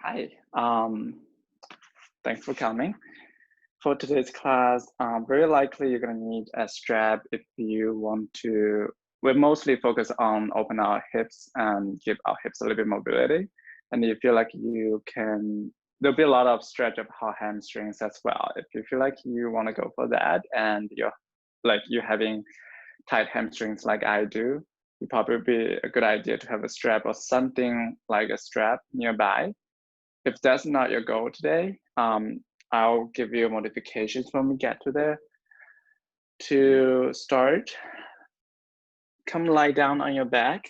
Hi, thanks for coming. For today's class, very likely you're gonna need a strap if you want to. We mostly focus on open our hips and give our hips a little bit mobility. And you feel like you can, there'll be a lot of stretch of our hamstrings as well. If you feel like you wanna go for that and you're having tight hamstrings like I do, it probably be a good idea to have a strap or something like a strap nearby. If that's not your goal today, I'll give you modifications when we get to there. To start, come lie down on your back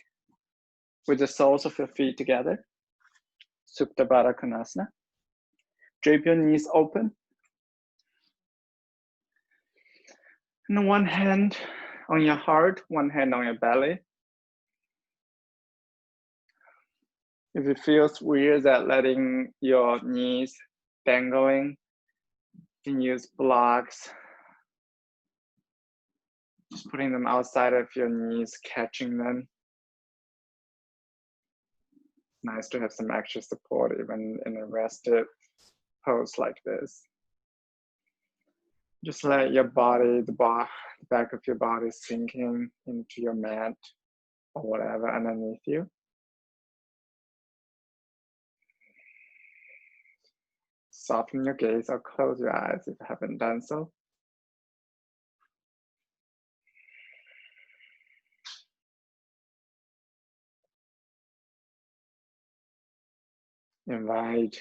with the soles of your feet together. Supta Baddha Konasana. Drape your knees open. And one hand on your heart, one hand on your belly. If it feels weird that letting your knees dangling, you can use blocks. Just putting them outside of your knees, catching them. Nice to have some extra support even in a rested pose like this. Just let your body, the back of your body sinking into your mat or whatever underneath you. Soften your gaze or close your eyes if you haven't done so. Invite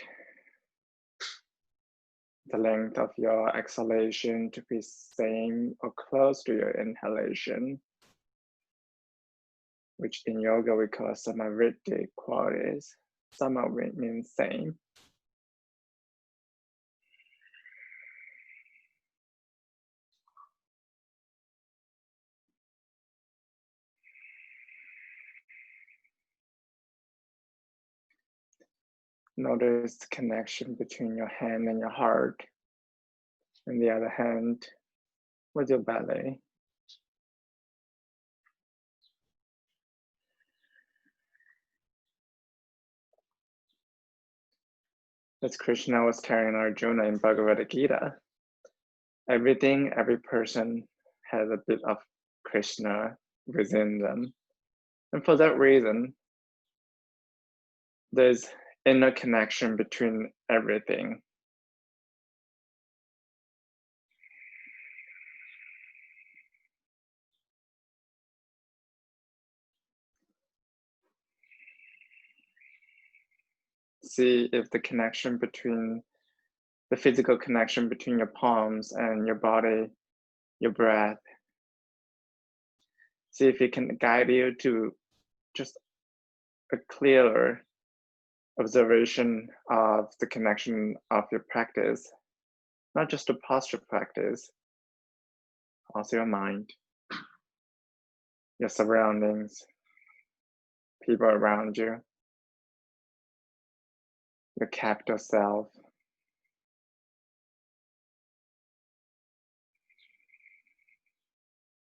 the length of your exhalation to be same or close to your inhalation, which in yoga we call samavritti qualities. Sama means same. Notice the connection between your hand and your heart, and the other hand with your belly. As Krishna was telling Arjuna in Bhagavad Gita, every person has a bit of Krishna within them. And for that reason, there's inner connection between everything. See if the connection between the physical connection between your palms and your body, your breath. See if it can guide you to just a clearer observation of the connection of your practice, not just a posture practice, also your mind, your surroundings, people around you, your capital self.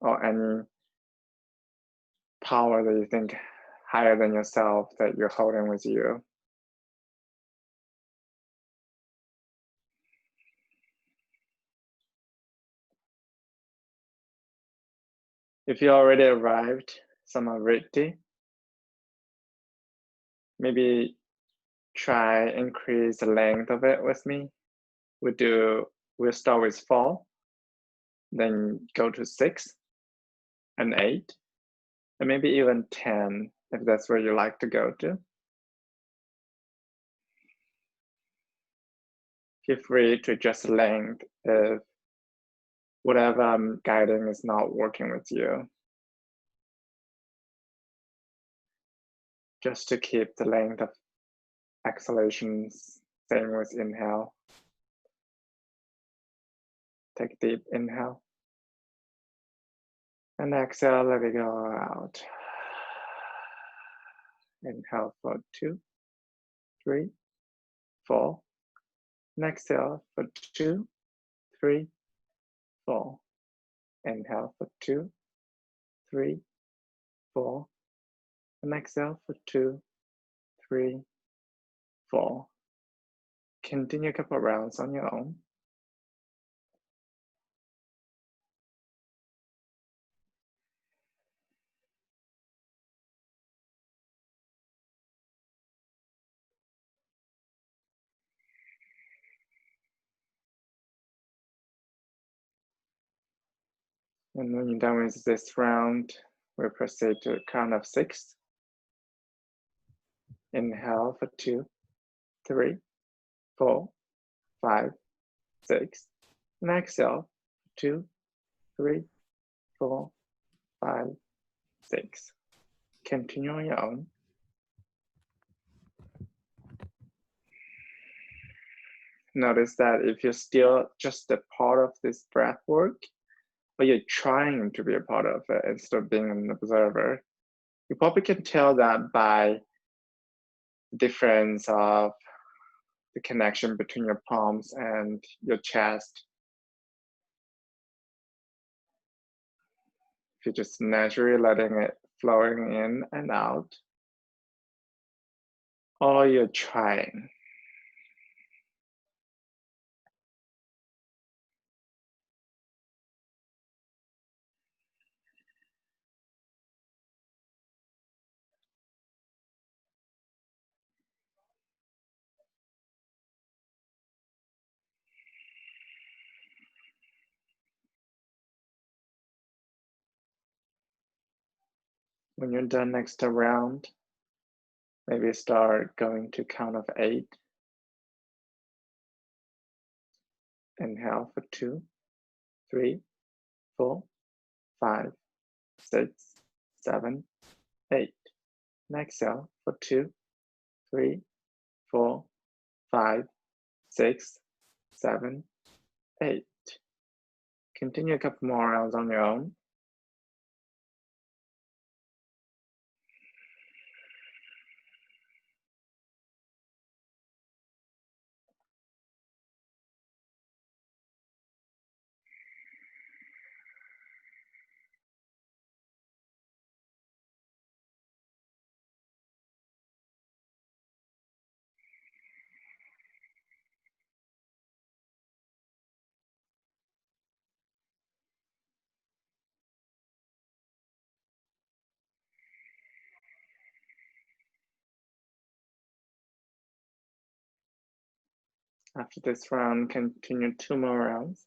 Or any power that you think higher than yourself that you're holding with you. If you already arrived, samavritti, maybe try increase the length of it with me. We'll start with 4, then go to 6 and 8, and maybe even 10 if that's where you like to go to. Feel free to adjust length if whatever I'm guiding is not working with you. Just to keep the length of exhalations same with inhale. Take a deep inhale. And exhale, let it go out. Inhale for 2, 3, 4. And exhale for 2, 3, 4. Inhale for 2, 3, 4. And exhale for 2, 3, 4. Continue a couple rounds on your own. And when you're done with this round, we'll proceed to count of 6. Inhale for 2, 3, 4, 5, 6. And exhale, 2, 3, 4, 5, 6. Continue on your own. Notice that if you're still just a part of this breath work, but you're trying to be a part of it instead of being an observer, you probably can tell that by the difference of the connection between your palms and your chest. If you're just naturally letting it flowing in and out, or you're trying. When you're done next round, maybe start going to count of 8. Inhale for 2, 3, 4, 5, 6, 7, 8. And exhale for 2, 3, 4, 5, 6, 7, 8. Continue a couple more rounds on your own. After this round, continue 2 more rounds.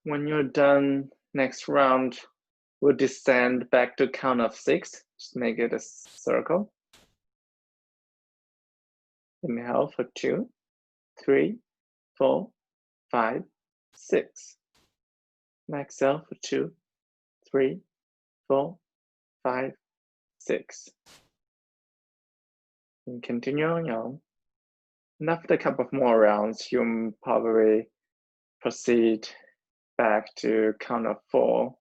When you're done, next round, we'll descend back to count of 6. Just make it a circle. Inhale for 2, 3, 4, 5, 6. And exhale for 2, 3, 4, 5, 6. And continue on your own. And after a couple of more rounds, you'll probably proceed back to count of 4.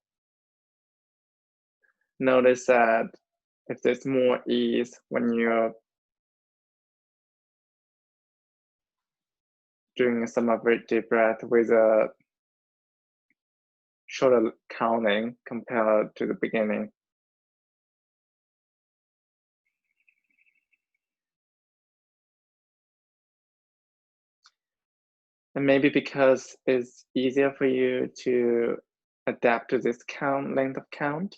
Notice that if there's more ease when you're doing some of it deep breath with a shorter counting compared to the beginning. And maybe because it's easier for you to adapt to this length of count,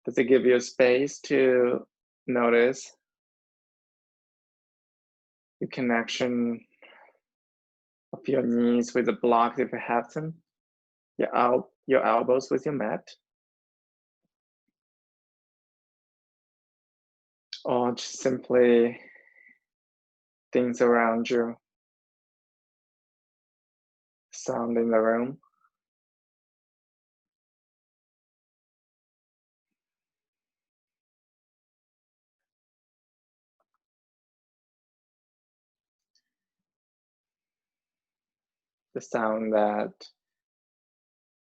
does it give you space to notice the connection of your knees with the blocks if you have them, your elbows with your mat, or just simply things around you, sound in the room. The sound that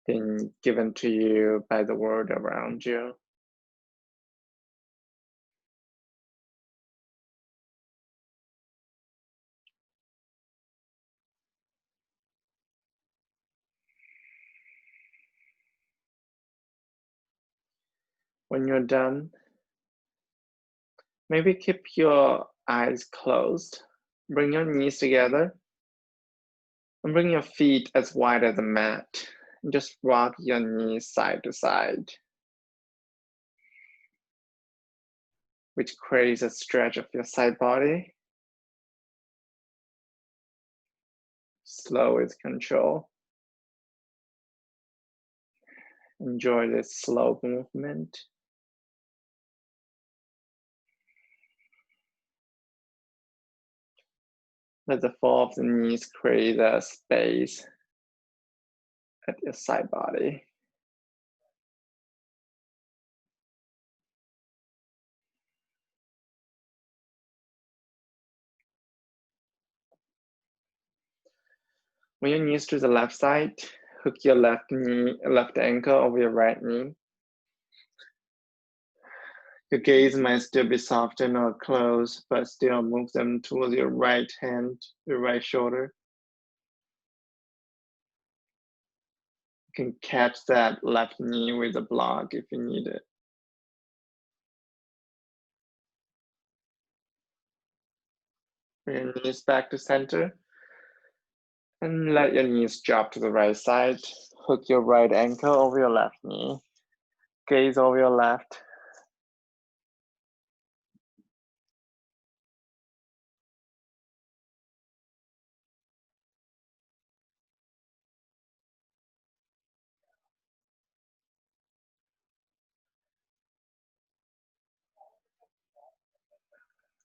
been given to you by the world around you. When you're done, maybe keep your eyes closed. Bring your knees together and bring your feet as wide as the mat. And just rock your knees side to side, which creates a stretch of your side body. Slow with control. Enjoy this slow movement. Let the fall of the knees create a space at your side body. When your knees to the left side, hook your left ankle over your right knee. Your gaze might still be softened or closed, but still move them towards your right hand, your right shoulder. You can catch that left knee with a block if you need it. Bring your knees back to center. And let your knees drop to the right side. Hook your right ankle over your left knee. Gaze over your left.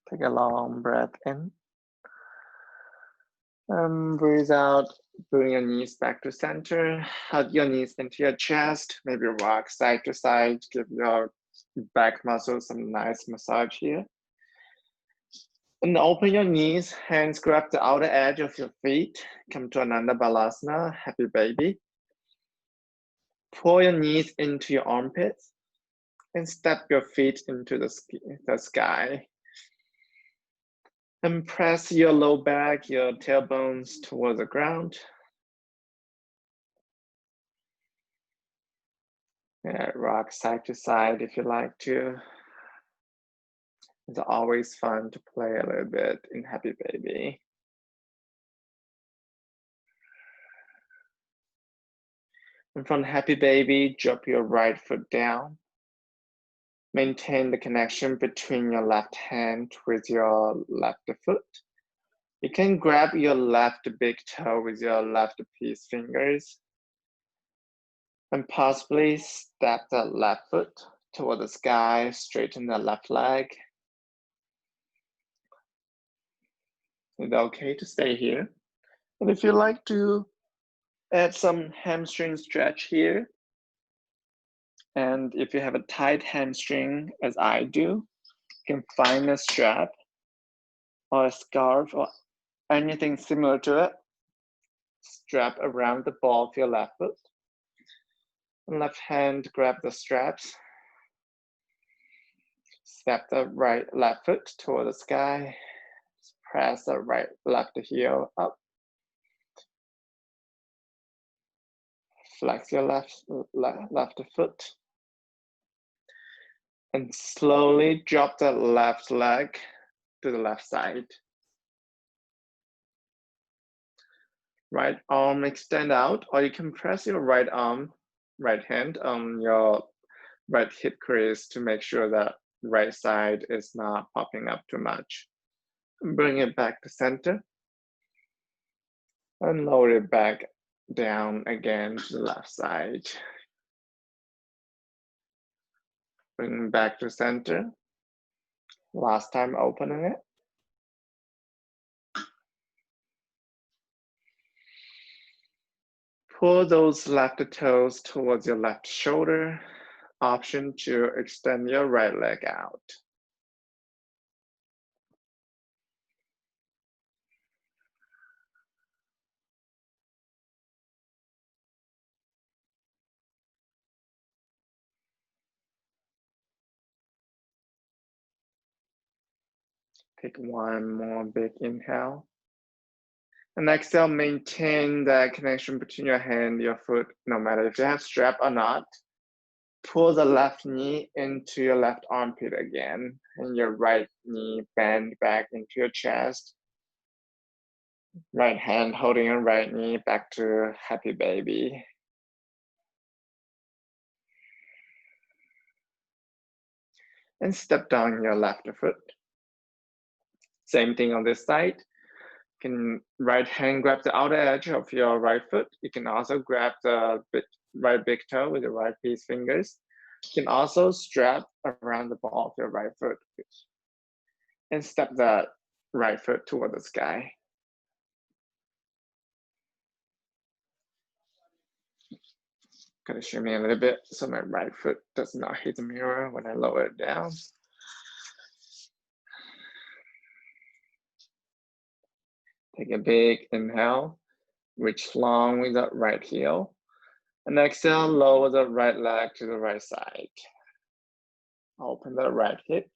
Take a long breath in. Breathe out. Bring your knees back to center. Hug your knees into your chest. Maybe rock side to side. Give your back muscles some nice massage here. And open your knees. Hands grab the outer edge of your feet. Come to Ananda Balasana, happy baby. Pull your knees into your armpits and step your feet into the sky. And press your low back, your tailbones towards the ground. Yeah, rock side to side if you like to. It's always fun to play a little bit in Happy Baby. And from Happy Baby, drop your right foot down. Maintain the connection between your left hand with your left foot. You can grab your left big toe with your left peace fingers. And possibly step the left foot toward the sky, straighten the left leg. It's okay to stay here. And if you like to add some hamstring stretch here, and if you have a tight hamstring, as I do, you can find a strap or a scarf or anything similar to it. Strap around the ball of your left foot. And left hand grab the straps. Step the left foot toward the sky. Press the left heel up. Flex your left foot. And slowly drop the left leg to the left side. Right arm extend out, or you can press your right hand on your right hip crease to make sure that right side is not popping up too much. Bring it back to center. And lower it back down again to the left side. Bring it back to center. Last time opening it. Pull those left toes towards your left shoulder. Option to extend your right leg out. Take one more big inhale. And exhale, maintain that connection between your hand and your foot, no matter if you have strap or not. pull the left knee into your left armpit again, and your right knee bend back into your chest. Right hand holding your right knee back to happy baby. And step down your left foot. Same thing on this side. You can right hand grab the outer edge of your right foot. You can also grab the right big toe with your right piece fingers. You can also strap around the ball of your right foot and step that right foot toward the sky. Gonna shimmy a little bit so my right foot does not hit the mirror when I lower it down. Take a big inhale, reach long with the right heel. And exhale, lower the right leg to the right side. Open the right hip.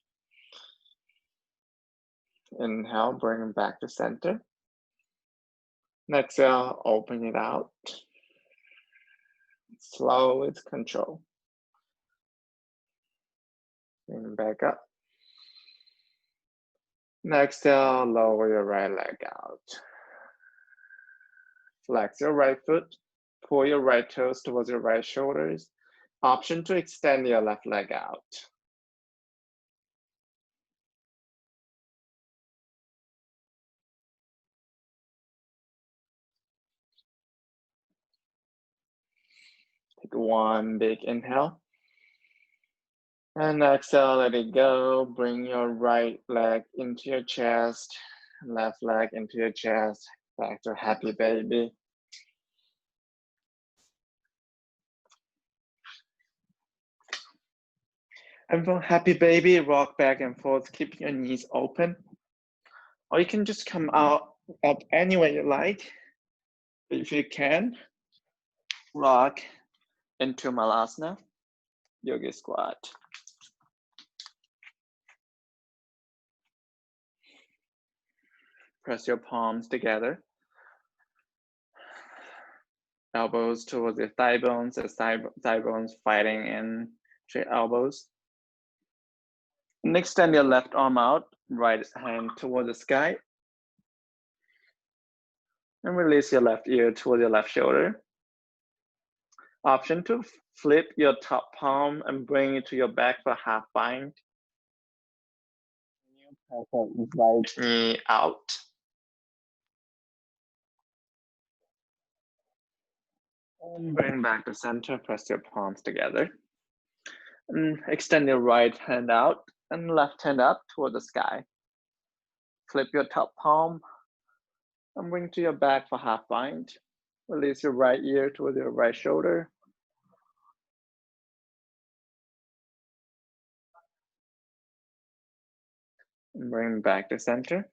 Inhale, bring it back to center. And exhale, open it out. Slow with control. Bring it back up. And exhale, lower your right leg out. Flex your right foot. Pull your right toes towards your right shoulders. Option to extend your left leg out. Take one big inhale. And exhale, let it go. Bring your right leg into your chest, left leg into your chest, back to happy baby. And from happy baby, rock back and forth, keeping your knees open. Or you can just come up any way you like. If you can, rock into Malasana, yogi squat. Press your palms together. Elbows towards your thigh bones, the thigh bones fighting in straight elbows. And extend your left arm out, right hand toward the sky. And release your left ear toward your left shoulder. Option to flip your top palm and bring it to your back for half bind. Right knee out. And bring back to center, press your palms together. And extend your right hand out and left hand up toward the sky. Flip your top palm and bring to your back for half bind. Release your right ear toward your right shoulder. And bring back to center.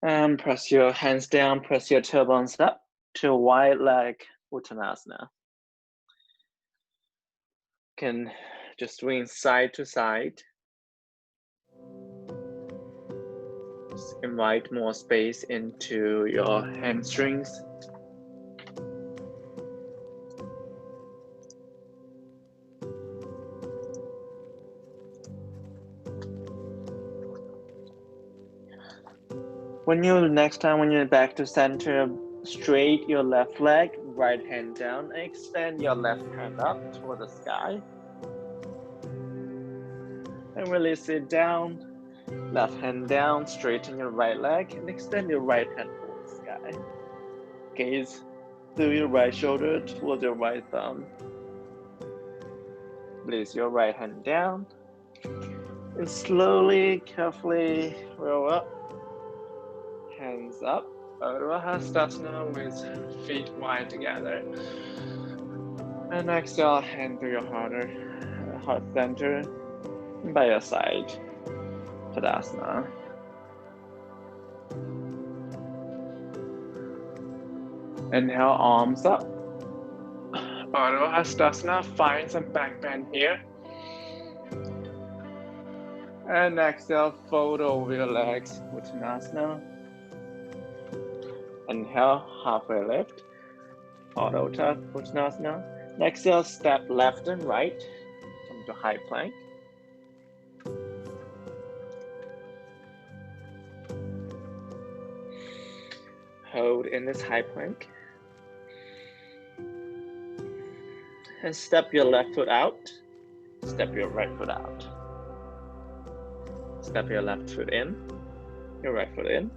And press your hands down, press your tailbones up to wide leg Uttanasana. Can just swing side to side. Just invite more space into your hamstrings. Next time when you're back to center, straight your left leg, right hand down, and extend your left hand up toward the sky. And release it down, left hand down, straighten your right leg, and extend your right hand toward the sky. Gaze through your right shoulder towards your right thumb. Release your right hand down, and slowly, carefully roll up. Hands up, Urdhva Hastasana with feet wide together. And exhale, hand to your heart center, by your side, Tadasana. Inhale, arms up. Urdhva Hastasana, find some back bend here. And exhale, fold over your legs, Uttanasana. Inhale, halfway lift, Uttanasana. Exhale, step left and right. Come to high plank. Hold in this high plank. And step your left foot out. Step your right foot out. Step your left foot in. Your right foot in.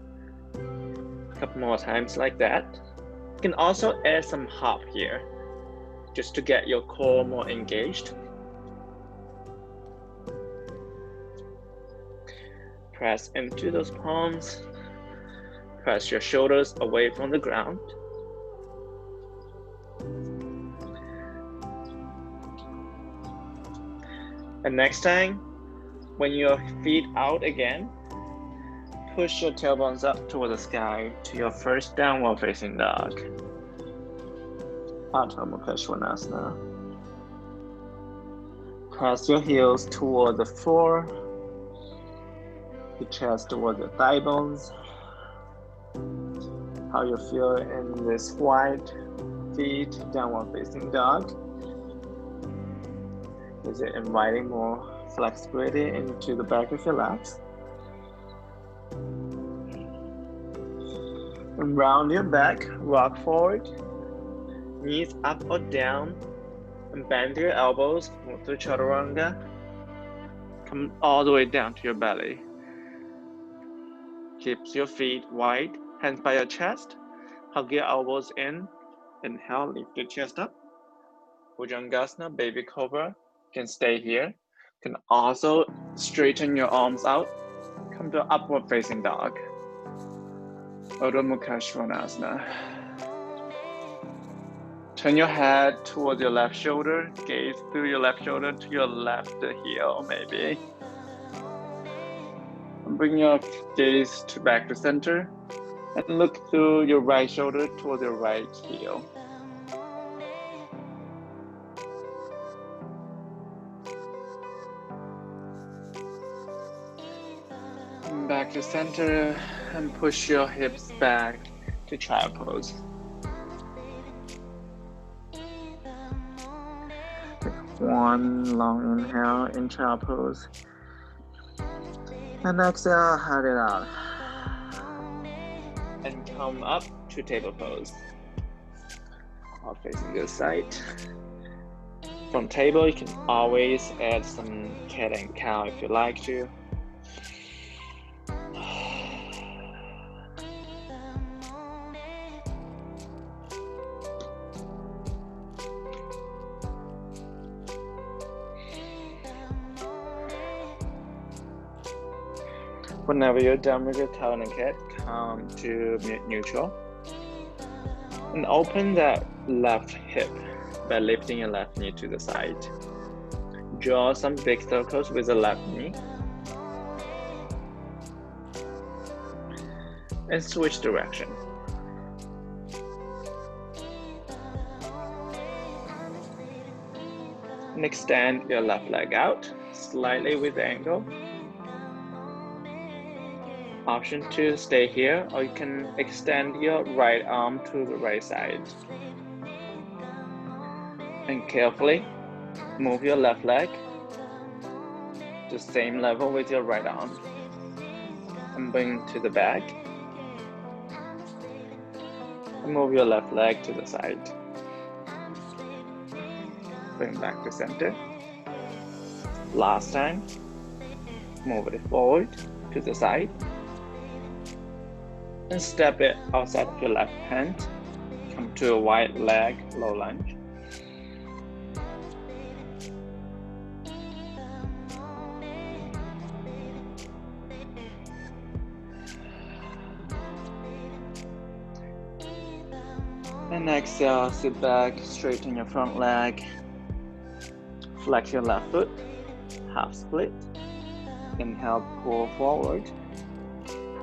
A couple more times like that. You can also add some hop here, just to get your core more engaged. Press into those palms. Press your shoulders away from the ground. And next time, when your feet out again, push your tailbones up toward the sky to your first downward facing dog. Adho Mukha Svanasana. Press your heels toward the floor, the chest toward the thigh bones. How you feel in this wide feet downward facing dog? Is it inviting more flexibility into the back of your legs? And round your back, rock forward, knees up or down, and bend your elbows, move to chaturanga. Come all the way down to your belly. Keep your feet wide, hands by your chest, hug your elbows in. Inhale, lift your chest up. Bhujangasana, baby cobra. You can stay here. You can also straighten your arms out. Come to upward facing dog. Adho Mukha Svanasana. Turn your head towards your left shoulder. Gaze through your left shoulder to your left heel, maybe. And bring your gaze back to center. And look through your right shoulder towards your right heel. Back to center and push your hips back to child pose. One long inhale in child pose. And exhale, hug it out. And come up to table pose. All facing this side. From table, you can always add some cat and cow if you like to. Whenever you're done with your cow and cat, come to neutral. And open that left hip by lifting your left knee to the side. Draw some big circles with the left knee. And switch direction. And extend your left leg out, slightly with the angle. Option to stay here, or you can extend your right arm to the right side. And carefully move your left leg to the same level with your right arm. And bring to the back. And move your left leg to the side. Bring back to center. Last time, move it forward to the side. And step it outside of your left hand. Come to a wide leg, low lunge. And exhale, sit back, straighten your front leg. Flex your left foot, half split. Inhale, pull forward.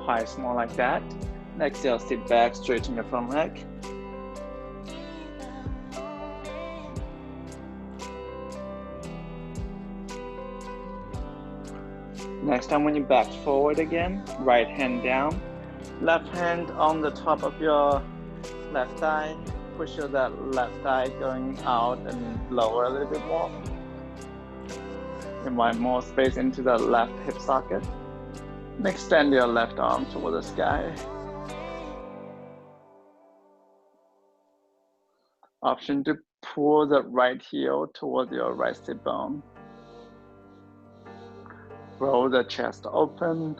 Twice more like that. Exhale, sit back, straighten your front leg. Next time when you back forward again, right hand down, left hand on the top of your left thigh, push that left thigh going out and lower a little bit more. Invite more space into the left hip socket. And extend your left arm toward the sky. Option to pull the right heel toward your right sit bone. Roll the chest open.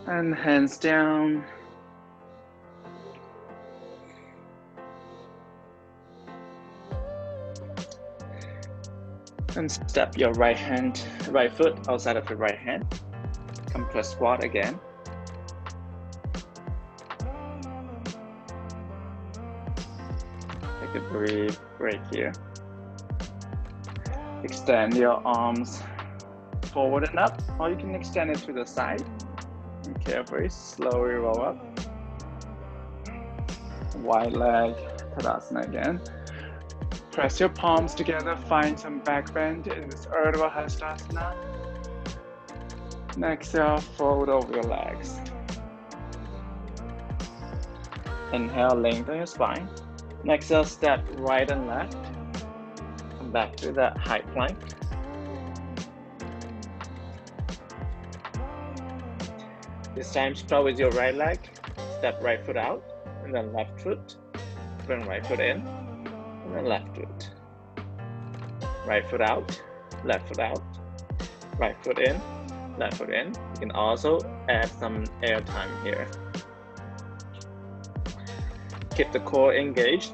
And hands down. And step your right foot outside of your right hand. Come to a squat again. Take a brief break here. Extend your arms forward and up, or you can extend it to the side. And carefully, slowly roll up. Wide leg, Tadasana again. Press your palms together, find some back bend in this Urdhva Hastasana. And exhale, fold over your legs. Inhale, lengthen your spine. And exhale, step right and left. Come back to that high plank. This time, start with your right leg. Step right foot out, and then left foot. Bring right foot in. And then left foot. Right foot out, left foot out, right foot in, left foot in. You can also add some air time here. Keep the core engaged.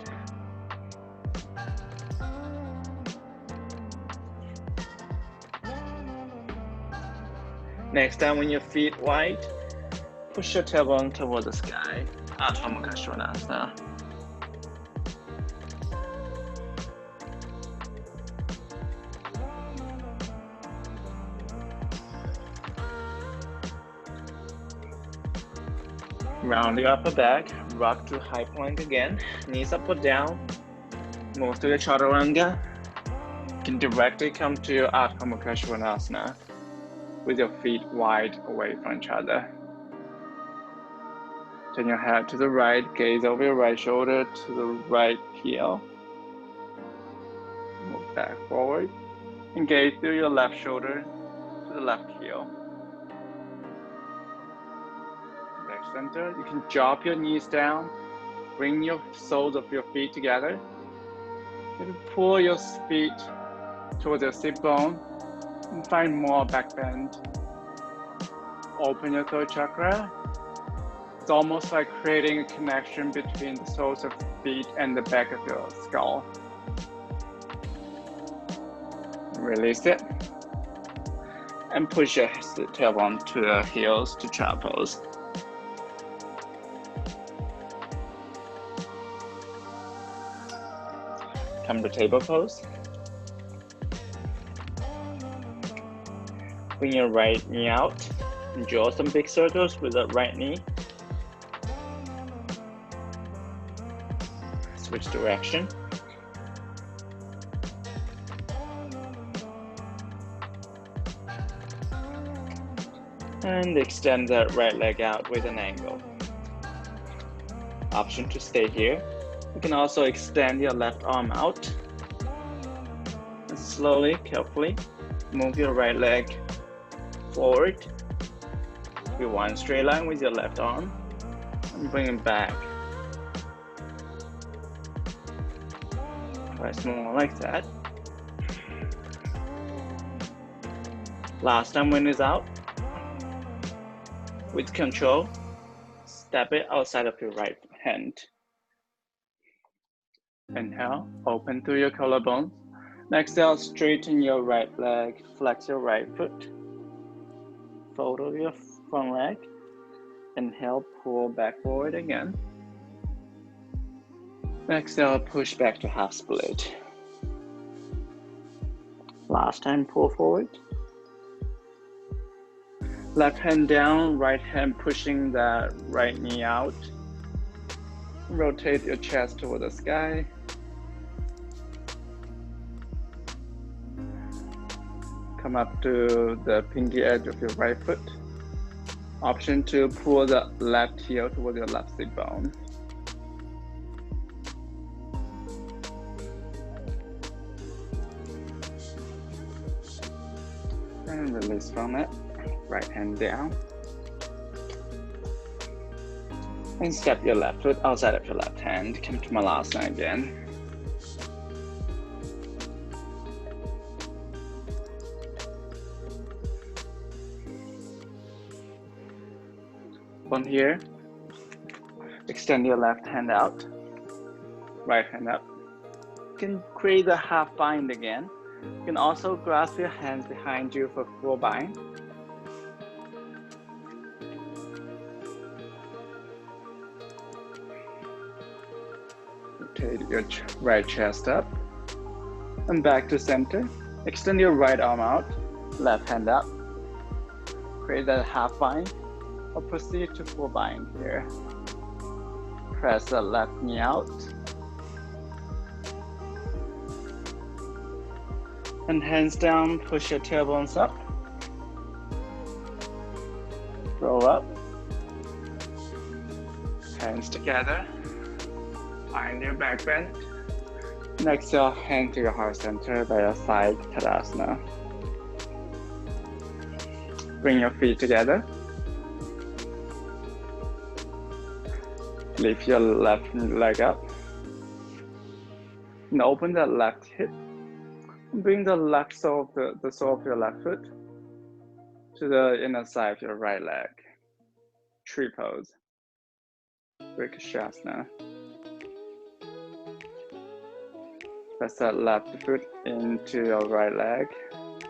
Next time when your feet wide, push your tailbone toward the sky. Adho Mukha Svanasana. Round your upper back, rock to high plank again, knees up or down, move to your chaturanga. You can directly come to your Adho Mukha Svanasana with your feet wide away from each other. Turn your head to the right, gaze over your right shoulder to the right heel. Move back forward, and gaze through your left shoulder to the left heel. Center. You can drop your knees down, bring your soles of your feet together. Maybe pull your feet towards your sit bone and find more back bend. Open your third chakra. It's almost like creating a connection between the soles of feet and the back of your skull. Release it. And push your tailbone to the heels to child pose. Come to table pose. Bring your right knee out and draw some big circles with the right knee. Switch direction. And extend that right leg out with an angle. Option to stay here. You can also extend your left arm out. And slowly, carefully, move your right leg forward. Be one straight line with your left arm. And bring it back. Twice more like that. Last time when it's out. With control, step it outside of your right hand. Inhale, open through your collarbones. Exhale, straighten your right leg, flex your right foot. Fold over your front leg. Inhale, pull back forward again. Exhale, push back to half split. Last time, pull forward. Left hand down, right hand pushing the right knee out. Rotate your chest toward the sky. Come up to the pinky edge of your right foot. Option to pull the left heel toward your left sit bone. And release from it. Right hand down. And step your left foot outside of your left hand. Come to Malasana again. From here, extend your left hand out, right hand up. You can create a half bind again. You can also grasp your hands behind you for full bind. Rotate your right chest up and back to center. Extend your right arm out, left hand up. Create that half bind. Or proceed to full bind here. Press the left knee out. And hands down, push your tailbones up. Roll up. Hands together. Find your back bend. And exhale, hand to your heart center by your side, Tadasana. Bring your feet together. Lift your left leg up and open the left hip. Bring the left sole of the sole of your left foot to the inner side of your right leg. Tree pose. Vrikshasana. Press that left foot into your right leg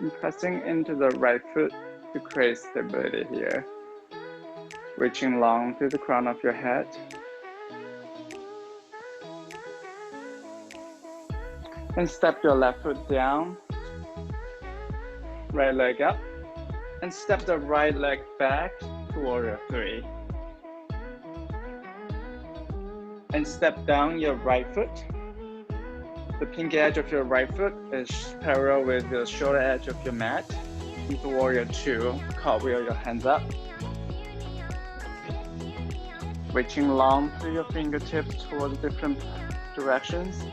and pressing into the right foot to create stability here. Reaching long through the crown of your head. And step your left foot down, right leg up, and step the right leg back to warrior three. And step down your right foot. The pinky edge of your right foot is parallel with the shoulder edge of your mat. Into warrior two, cartwheel your hands up. Reaching long through your fingertips towards different directions.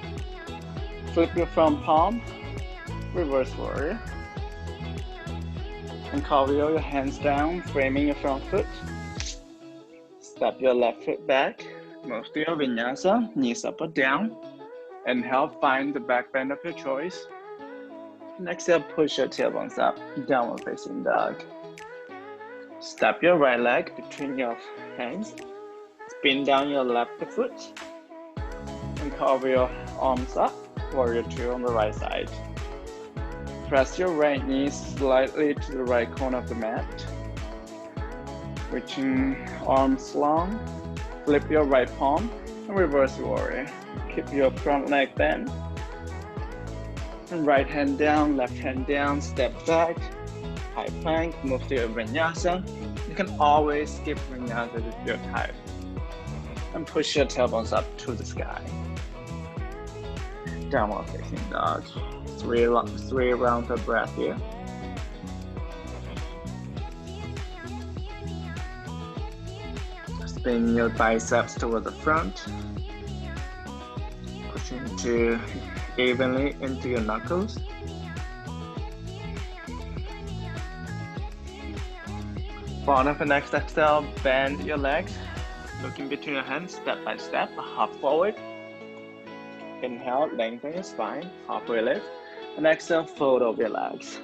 Flip your front palm, reverse warrior. And cartwheel your hands down, framing your front foot. Step your left foot back, move to your vinyasa, knees up or down. Inhale, find the back bend of your choice. And exhale, push your tailbones up, downward facing dog. Step your right leg between your hands. Spin down your left foot. And carve your arms up. Warrior two on the right side. Press your right knee slightly to the right corner of the mat. Reaching arms long. Flip your right palm and reverse warrior. Keep your front leg bent. And right hand down, left hand down, step back. High plank, move to your vinyasa. You can always skip vinyasa if you're tired. And push your tailbones up to the sky. Downward facing dog. Three rounds of breath here. Spin your biceps toward the front. Pushing evenly into your knuckles. Bottom of the next exhale, bend your legs. Looking between your hands, step by step, hop forward. Inhale, lengthen your spine, halfway lift. And exhale, fold over your legs.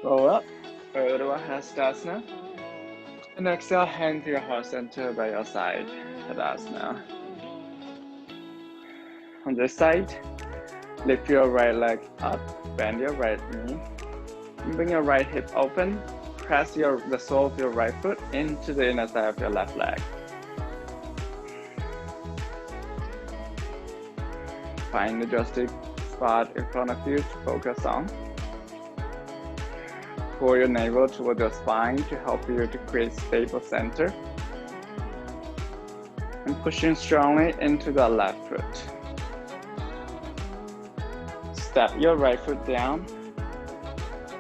Roll up, Urdhva Hastasana. And exhale, hand to your heart center by your side, Tadasana. On this side, lift your right leg up, bend your right knee. Bring your right hip open. Press the sole of your right foot into the inner side of your left leg. Find the joystick spot in front of you to focus on. Pull your navel toward your spine to help you to create stable center. And pushing strongly into the left foot. Step your right foot down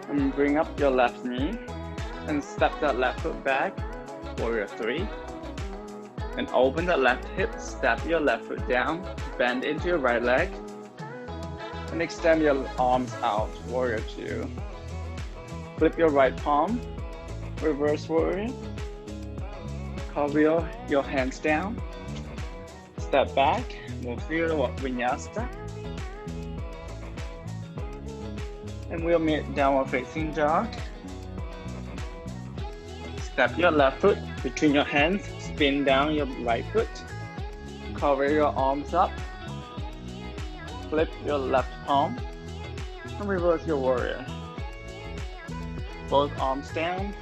and bring up your left knee and step that left foot back, warrior three. And open the left hip, step your left foot down, bend into your right leg, and extend your arms out, warrior two. Flip your right palm, reverse warrior. Carve your hands down. Step back, move through your vinyasa. And we'll meet downward facing dog. Step your left foot between your hands, spin down your right foot. Cover your arms up. Flip your left palm and reverse your warrior. Both arms down.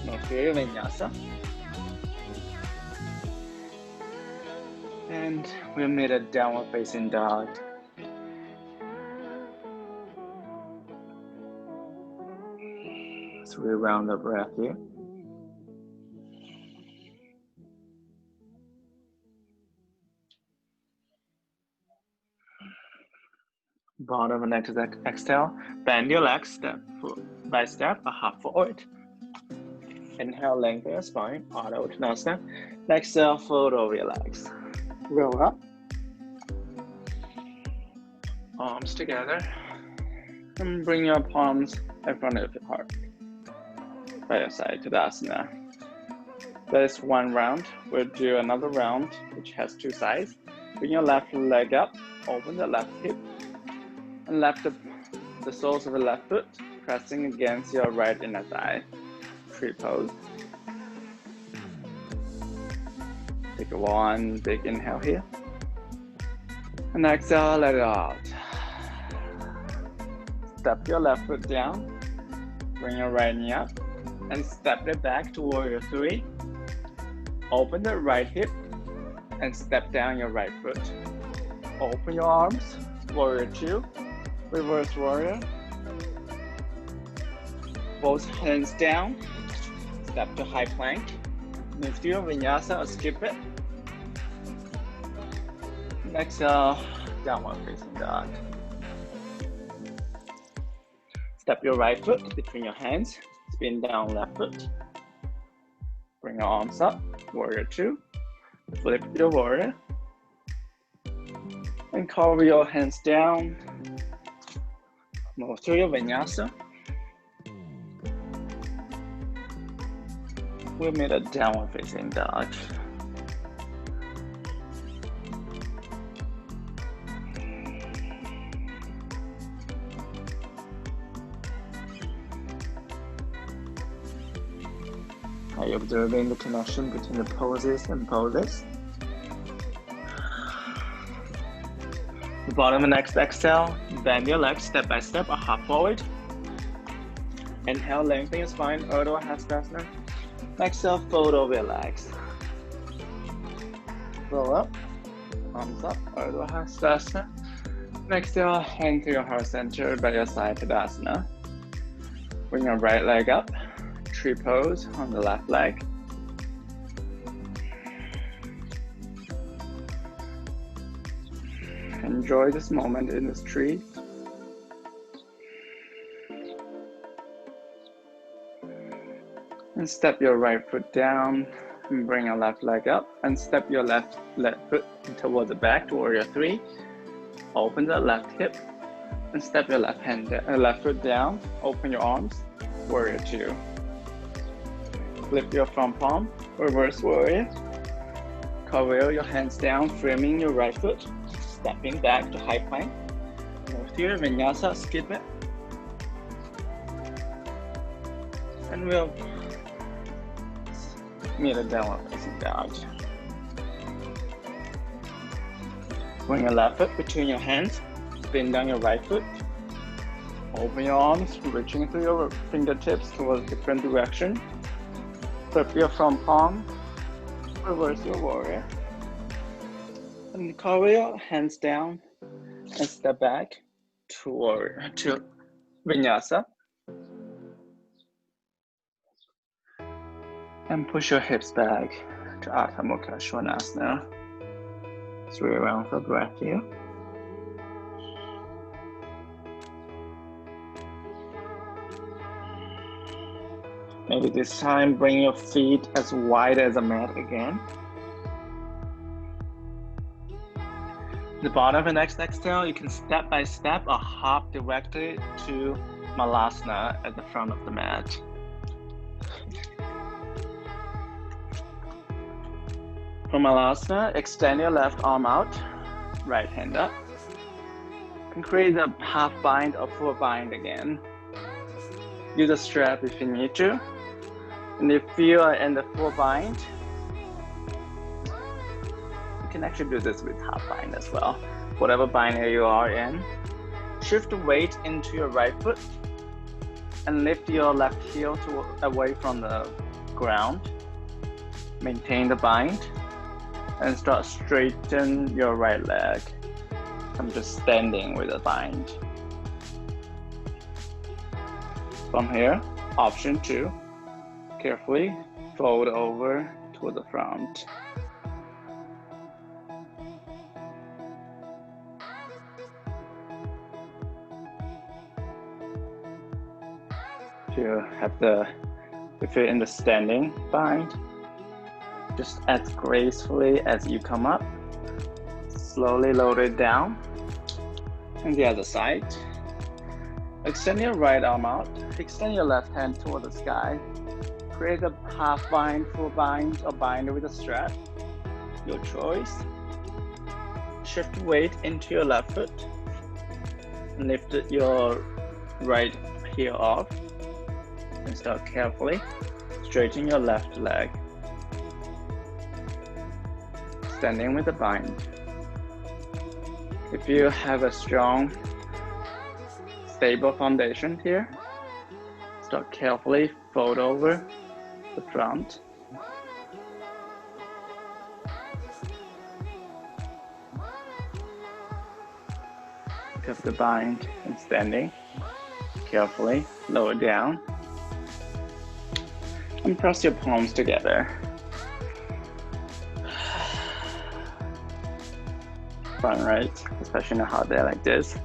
Move through your vinyasa. And we'll meet a downward facing dog. So we round the breath here. Bottom and exhale. Bend your legs step by step, a half forward. Inhale, lengthen your spine, Adho Uttanasana. Exhale, fold over your legs. Roll up. Arms together. And bring your palms in front of your heart. By your side, Tadasana. That is one round. We'll do another round, which has two sides. Bring your left leg up, open the left hip, and lift the soles of the left foot, pressing against your right inner thigh. Tree pose. Take one big inhale here. And exhale, let it out. Step your left foot down. Bring your right knee up. And step it back to warrior three. Open the right hip. And step down your right foot. Open your arms. Warrior two. Reverse warrior. Both hands down. Step to high plank. Move to your vinyasa or skip it. Exhale, downward facing dog. Step your right foot between your hands. Spin down left foot. Bring your arms up. Warrior two. Flip your warrior. And cover your hands down. Move through your vinyasa. We'll meet a downward facing dog. Are you observing the connection between the poses and poses? The bottom and next exhale, bend your legs step by step, a half forward. Inhale, lengthen your spine, Urdhva Hastasana. Exhale, fold over your legs. Roll up, arms up, Urdhva Hastasana. Exhale, hand to your heart center by your side, Tadasana. Bring your right leg up, tree pose on the left leg. Enjoy this moment in this tree. And step your right foot down and bring your left leg up and step your left foot towards the back to warrior three. Open the left hip and step your left foot down. Open your arms, warrior two. Flip your front palm, reverse warrior. Cover your hands down, framing your right foot. Stepping back to high plank. Move to your vinyasa, skip it. And we'll meet a downward facing dog. Bring your left foot between your hands. Spin down your right foot. Open your arms, reaching through your fingertips towards different direction. Flip your front palm. Reverse your warrior. And cover your hands down and step back to vinyasa. And push your hips back to Adho Mukha Svanasana. 3 rounds of breath here. Maybe this time bring your feet as wide as a mat again. The bottom of the next exhale, you can step by step or hop directly to Malasana at the front of the mat. From Malasana, extend your left arm out, right hand up. And create a half bind or full bind again. Use a strap if you need to. And if you are in the full bind, you can actually do this with half bind as well. Whatever bind you are in, shift the weight into your right foot and lift your left heel away from the ground. Maintain the bind and start straighten your right leg. I'm just standing with a bind. From here, option 2, carefully fold over to the front. If you're in the standing bind, just as gracefully as you come up, slowly lower it down. And the other side. Extend your right arm out. Extend your left hand toward the sky. Create a half bind, full bind, or bind with a strap. Your choice. Shift weight into your left foot. Lift your right heel off. And start carefully straighten your left leg. Standing with the bind. If you have a strong, stable foundation here, start carefully fold over the front. Pick up the bind and standing. Carefully lower down. And press your palms together. Fun, right? Especially on a hot day like this.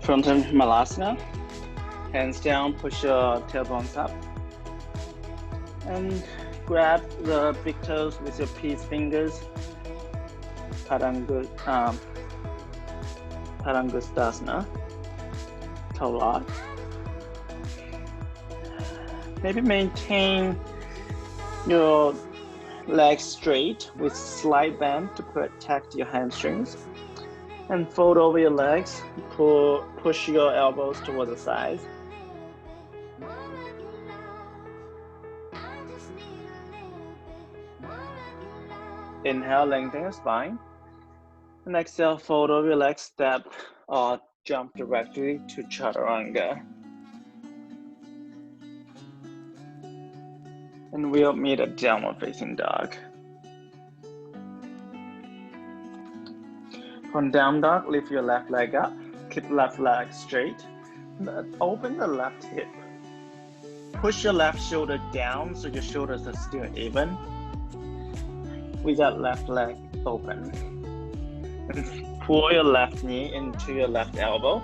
From Malasana, hands down, push your tailbones up. And grab the big toes with your peace fingers. Padangusthasana. Toe lock. Maybe maintain your legs straight with slight bend to protect your hamstrings. And fold over your legs, push your elbows towards the sides. Inhale, lengthen your spine. And exhale, fold over your legs, step or jump directly to Chaturanga. And we'll meet at downward facing dog. From down dog, lift your left leg up, keep left leg straight, open the left hip. Push your left shoulder down so your shoulders are still even. With that left leg open. And pull your left knee into your left elbow.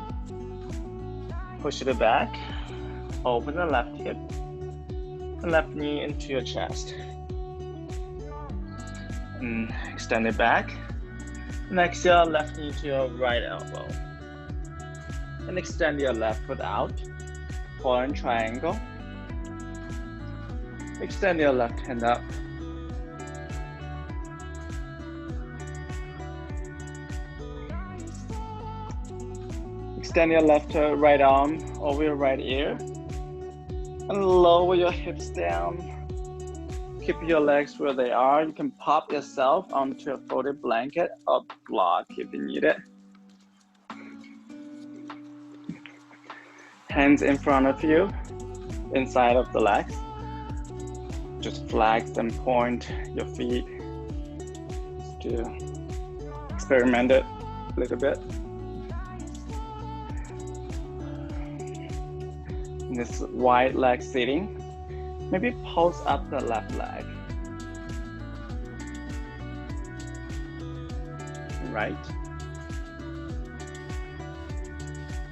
Push it back, open the left hip. Left knee into your chest. And extend it back. And exhale, left knee to your right elbow. And extend your left foot out. Forearm triangle. Extend your left hand up. Extend your left right arm over your right ear. And lower your hips down. Keep your legs where they are. You can pop yourself onto a folded blanket or block if you need it. Hands in front of you, inside of the legs. Just flex and point your feet to experiment it a little bit. This wide leg sitting, maybe pulse up the left leg. Right.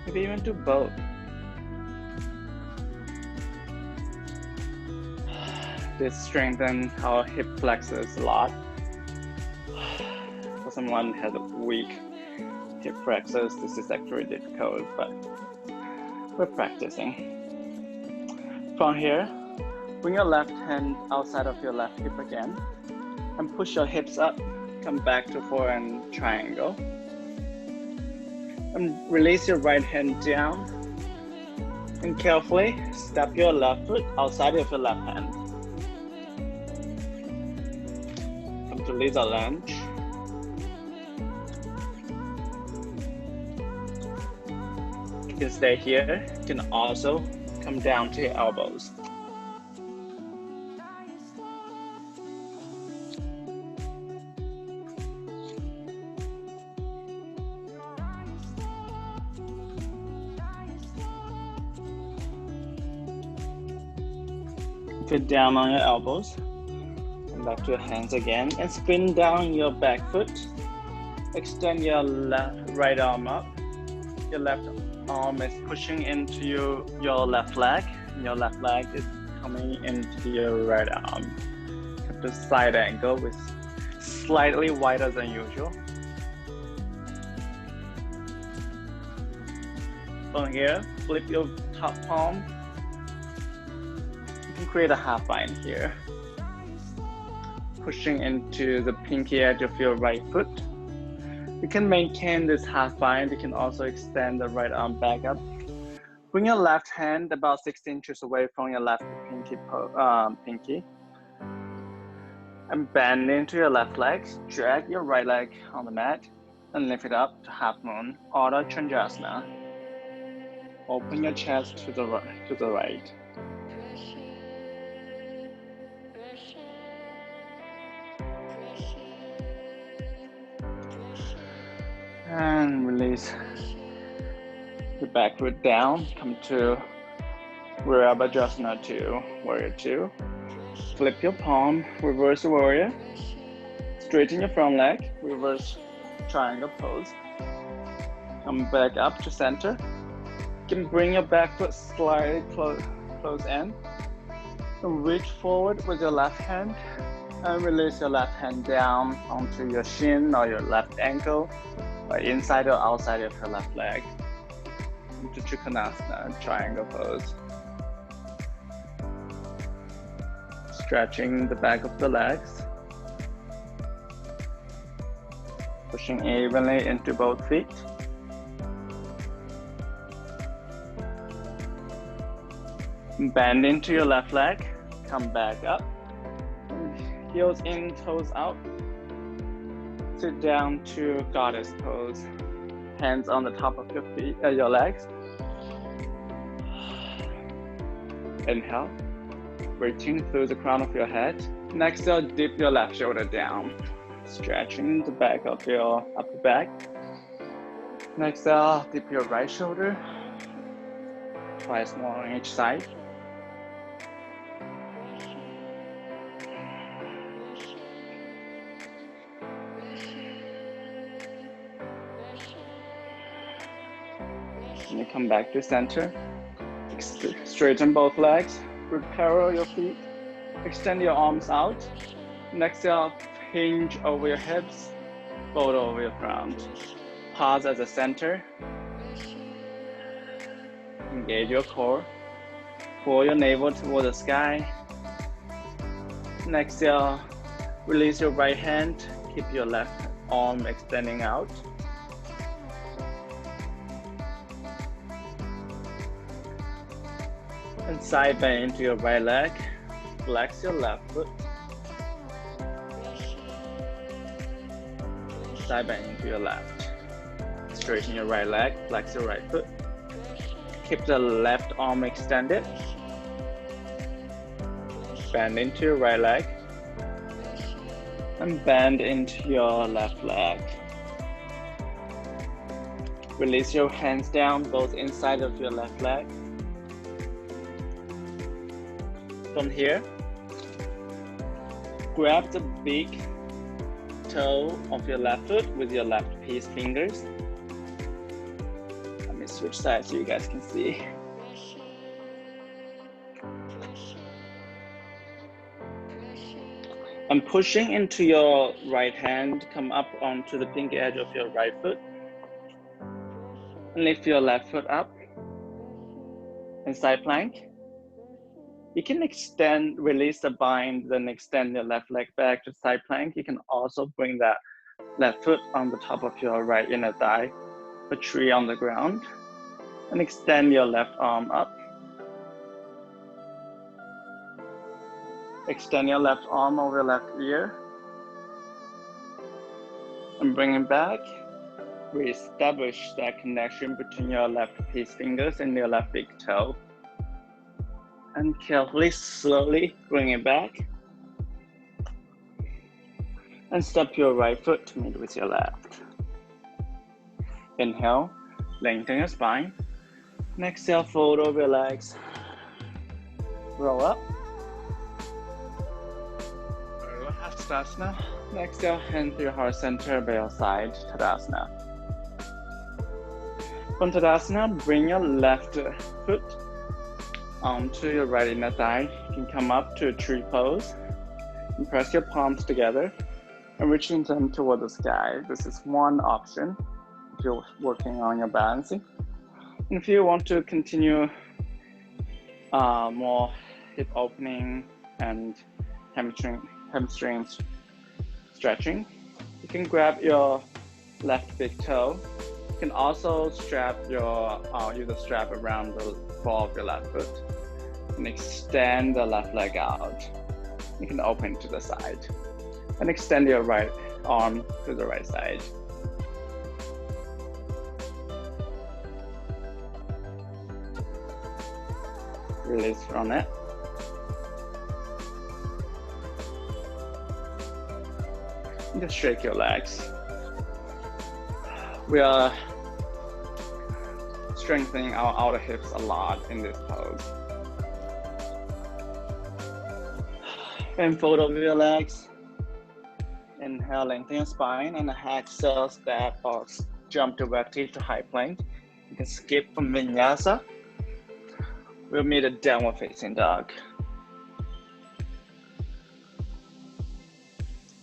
Maybe even do both. This strengthens our hip flexors a lot. For someone who has a weak active flexors. This is actually difficult, but we're practicing. From here, bring your left hand outside of your left hip again and push your hips up. Come back to forehand triangle. And release your right hand down. And carefully step your left foot outside of your left hand. Come to lizard lunge. You can stay here. You can also come down to your elbows. Get down on your elbows. Come back to your hands again and spin down your back foot. Extend your right arm up. Your left arm is pushing into your left leg. Your left leg is coming into your right arm. Come to side angle with slightly wider than usual. From here, flip your top palm. You can create a half bind here. Pushing into the pinky edge of your right foot. You can maintain this half bind. You can also extend the right arm back up. Bring your left hand about 6 inches away from your left pinky. And bend into your left leg. Drag your right leg on the mat and lift it up to half moon, Ardha Chandrasana. Open your chest to the right. And release the back foot down. Come to Virabhadrasana 2, Warrior 2. Flip your palm, reverse the warrior. Straighten your front leg, reverse triangle pose. Come back up to center. You can bring your back foot slightly close in. Reach forward with your left hand and release your left hand down onto your shin or your left ankle, or inside or outside of your left leg. Into Trikonasana, triangle pose. Stretching the back of the legs. Pushing evenly into both feet. Bend into your left leg. Come back up. Heels in, toes out. Sit down to goddess pose. Hands on the top of your feet, your legs. Inhale, reaching through the crown of your head. Next, exhale, dip your left shoulder down, stretching the back of your upper back. Next, exhale, dip your right shoulder, twice more on each side. And you come back to center. Straighten both legs. Parallel your feet. Extend your arms out. Next, exhale, hinge over your hips. Fold over your front. Pause at the center. Engage your core. Pull your navel toward the sky. Next, exhale, release your right hand. Keep your left arm extending out. And side bend into your right leg. Flex your left foot. Side bend into your left. Straighten your right leg. Flex your right foot. Keep the left arm extended. Bend into your right leg. And bend into your left leg. Release your hands down, both inside of your left leg. From here, grab the big toe of your left foot with your left piece fingers. Let me switch sides so you guys can see. And pushing into your right hand, come up onto the pinky edge of your right foot. And lift your left foot up and side plank. You can extend, release the bind, then extend your left leg back to side plank. You can also bring that left foot on the top of your right inner thigh, a tree on the ground, and extend your left arm up. Extend your left arm over your left ear and bring it back. Reestablish that connection between your left peace fingers and your left big toe. And carefully, slowly bring it back. And step your right foot to meet with your left. Inhale, lengthen your spine. And exhale, fold over your legs. Roll up. Hastasana. Exhale, hand to your heart center by your side, Tadasana. From Tadasana, bring your left foot onto your right inner thigh. You can come up to a tree pose and press your palms together and reaching them toward the sky. This is one option if you're working on your balancing. And if you want to continue more hip opening and hamstring stretching, you can grab your left big toe. You can also strap use a strap around the ball of your left foot and extend the left leg out. You can open to the side and extend your right arm to the right side. Release from it. And just shake your legs. We are strengthening our outer hips a lot in this pose. And fold over your legs. Inhale, lengthen your spine, and exhale, step or jump directly to high plank. You can skip from vinyasa. We'll meet a downward facing dog.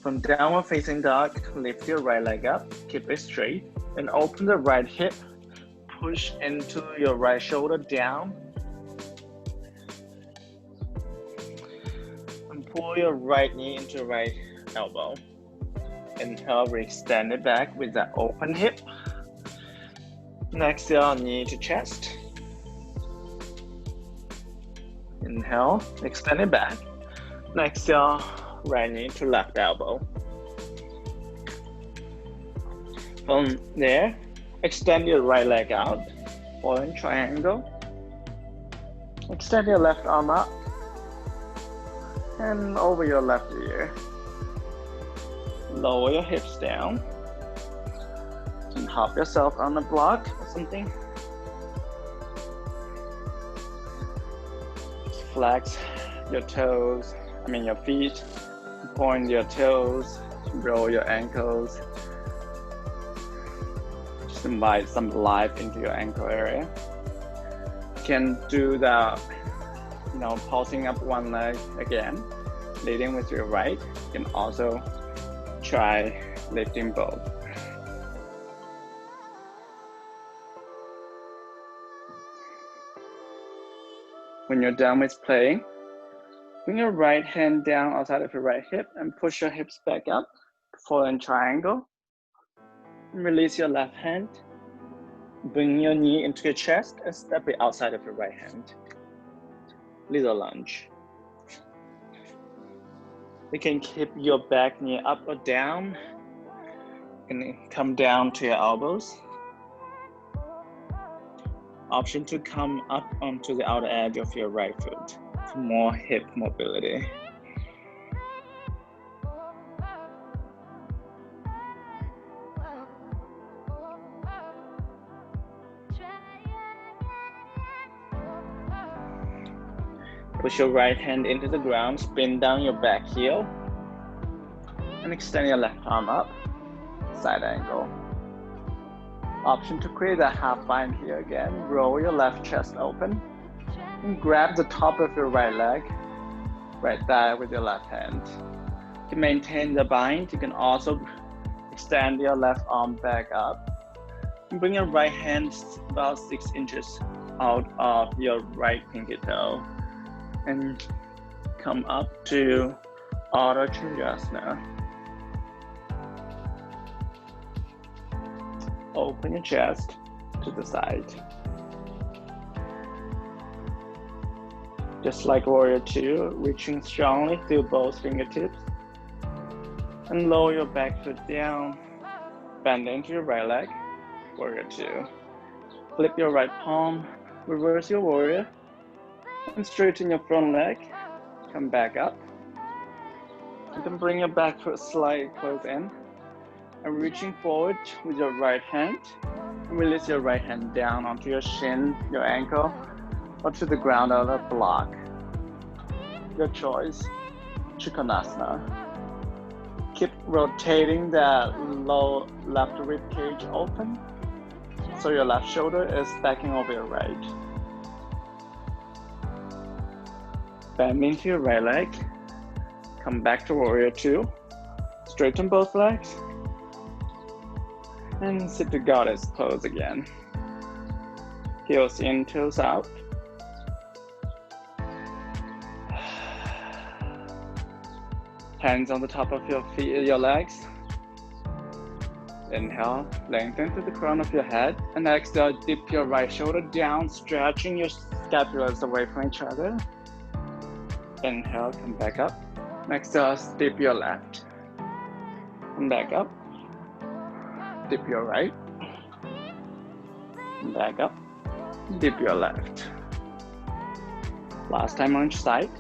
From downward facing dog, lift your right leg up, keep it straight, and open the right hip. Push into your right shoulder down. And pull your right knee into your right elbow. Inhale, re-extend it back with that open hip. And exhale, knee to chest. Inhale, extend it back. And exhale, right knee to left elbow. From there, extend your right leg out, falling triangle. Extend your left arm up and over your left ear. Lower your hips down and hop yourself on a block or something. Flex your toes, your feet, point your toes, roll your ankles. Just invite some life into your ankle area. You can do that, pulsing up one leg again, leading with your right. You can also try lifting both. When you're done with playing, bring your right hand down outside of your right hip and push your hips back up, falling triangle. And release your left hand. Bring your knee into your chest and step it outside of your right hand. Little lunge. You can keep your back knee up or down. You can come down to your elbows. Option to come up onto the outer edge of your right foot for more hip mobility. Push your right hand into the ground, spin down your back heel, and extend your left arm up, side angle. Option to create a half bind here again. Roll your left chest open, and grab the top of your right leg, right thigh with your left hand. To maintain the bind, you can also extend your left arm back up, Bring your right hand about 6 inches out of your right pinky toe and come up to Ardha Chandrasana. Open your chest to the side. Just like Warrior 2, reaching strongly through both fingertips. And lower your back foot down. Bend into your right leg, Warrior 2. Flip your right palm, reverse your Warrior. And straighten your front leg. Come back up. And then bring your back foot slightly close in. And reaching forward with your right hand. And release your right hand down onto your shin, your ankle, or to the ground of a block. Your choice, Trikonasana. Keep rotating that low left rib cage open, so your left shoulder is stacking over your right. Bend into your right leg. Come back to Warrior 2. Straighten both legs. And sit to Goddess pose again. Heels in, toes out. Hands on the top of your feet, your legs. Inhale, lengthen to the crown of your head. And exhale, dip your right shoulder down, stretching your scapulas away from each other. Inhale, come back up. Exhale, dip your left. Come back up. Dip your right. Come back up. Dip your left. Last time on each side.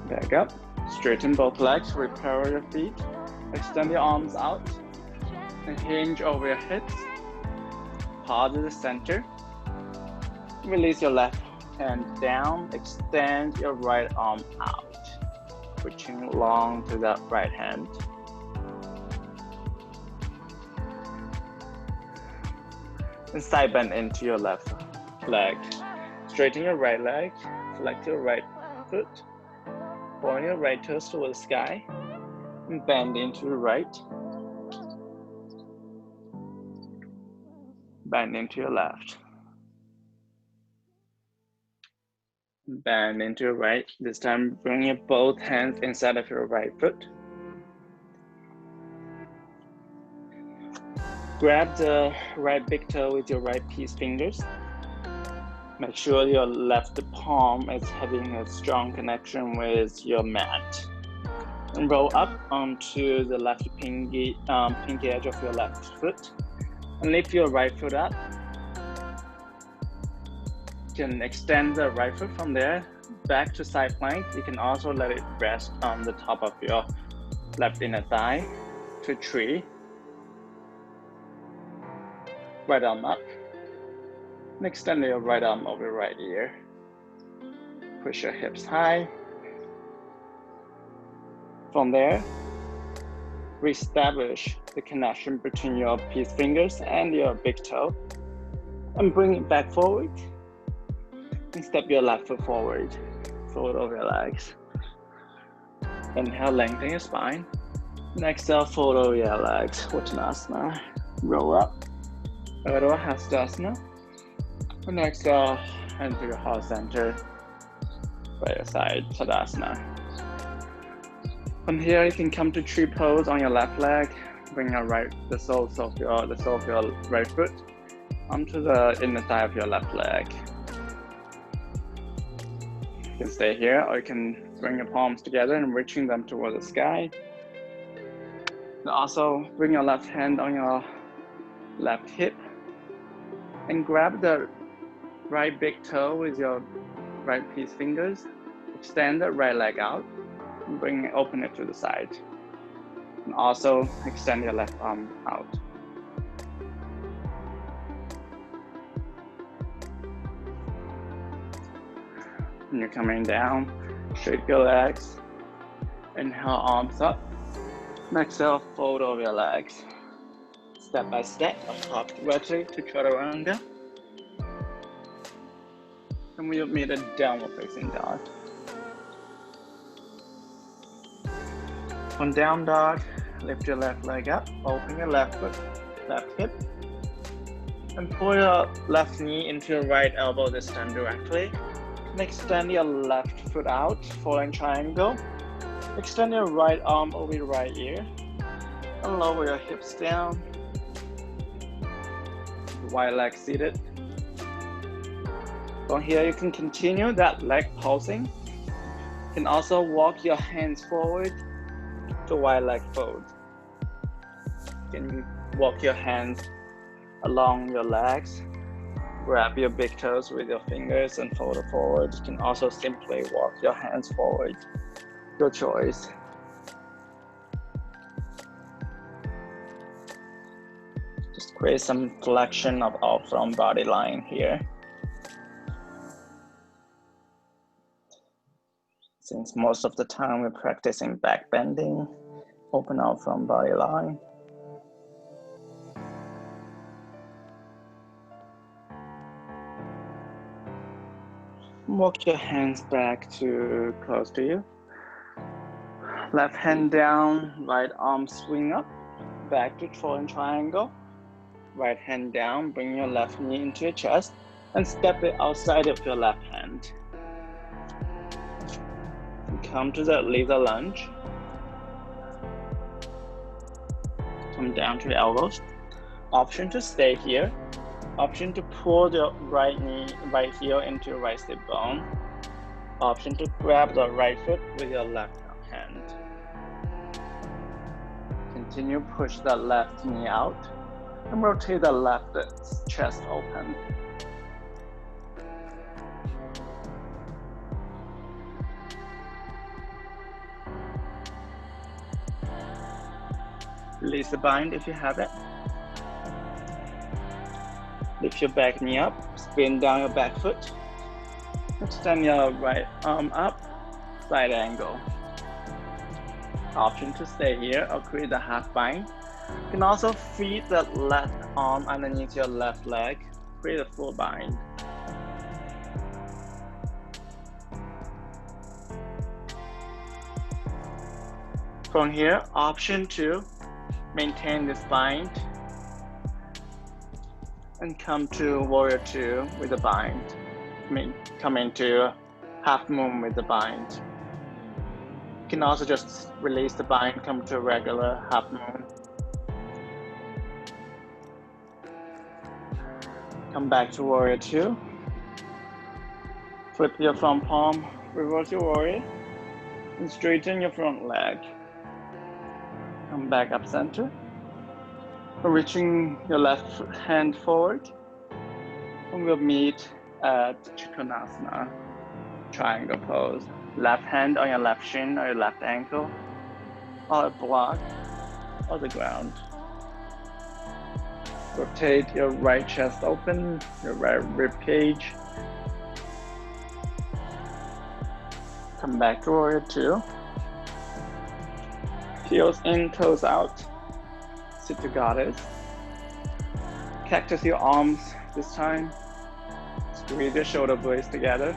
Back up, straighten both legs, repair your feet, extend your arms out, and hinge over your hips. Pause at the center. Release your left hand down, extend your right arm out, reaching long to that right hand. And side bend into your left leg. Straighten your right leg, flex your right foot. Point your right toes toward the sky and bend into the right. Bend into your left. Bend into your right. This time bring your both hands inside of your right foot. Grab the right big toe with your right peace fingers. Make sure your left palm is having a strong connection with your mat. And roll up onto the left pinky edge of your left foot. And lift your right foot up. You can extend the right foot from there back to side plank. You can also let it rest on the top of your left inner thigh to tree. Right arm up. And extend your right arm over your right ear. Push your hips high. From there, reestablish the connection between your peace fingers and your big toe. And bring it back forward. And step your left foot forward. Fold over your legs. Inhale, lengthen your spine. And exhale, fold over your legs. Uttanasana. Roll up. Urdhva Hastasana. And exhale, enter your heart center by your side, Tadasana. From here, you can come to tree pose on your left leg. Bring your the soles of your right foot onto the inner thigh of your left leg. You can stay here, or you can bring your palms together and reaching them toward the sky. And also, bring your left hand on your left hip and grab the right big toe with your right peace fingers. Extend the right leg out and open it to the side. And also extend your left arm out. And you're coming down, straight your legs. Inhale, arms up. And exhale, fold over your legs. Step by step, up directly to Chaturanga. And we'll meet a downward facing dog. On down dog, lift your left leg up, open your left foot, left hip, and pull your left knee into your right elbow this time directly. And extend your left foot out, falling triangle. Extend your right arm over your right ear, and lower your hips down. Right leg seated. From here, you can continue that leg pulsing. You can also walk your hands forward to wide leg fold. You can walk your hands along your legs, grab your big toes with your fingers and fold it forward. You can also simply walk your hands forward, your choice. Just create some flexion of our front body line here. Since most of the time we're practicing back bending, open our front body line. Walk your hands back to close to you. Left hand down, right arm swing up, back to falling triangle. Right hand down, bring your left knee into your chest and step it outside of your left hand. Come to the laser lunge. Come down to your elbows. Option to stay here. Option to pull the right knee, right heel into your right sit bone. Option to grab the right foot with your left hand. Continue push the left knee out and rotate the left chest open. Release the bind if you have it. Lift your back knee up, spin down your back foot. Extend your right arm up, side angle. Option to stay here or create a half bind. You can also feed the left arm underneath your left leg, create a full bind. From here, option to maintain this bind and come to warrior two with a bind. Come into half moon with the bind. You can also just release the bind, come to a regular half moon. Come back to warrior two. Flip your front palm, reverse your warrior, and straighten your front leg. Come back up center. Reaching your left hand forward. And we'll meet at Trikonasana, triangle pose. Left hand on your left shin or your left ankle, or a block, or the ground. Rotate your right chest open, your right rib cage. Come back to warrior two. Heels in, toes out. Sit to goddess. Cactus your arms this time. Squeeze your shoulder blades together.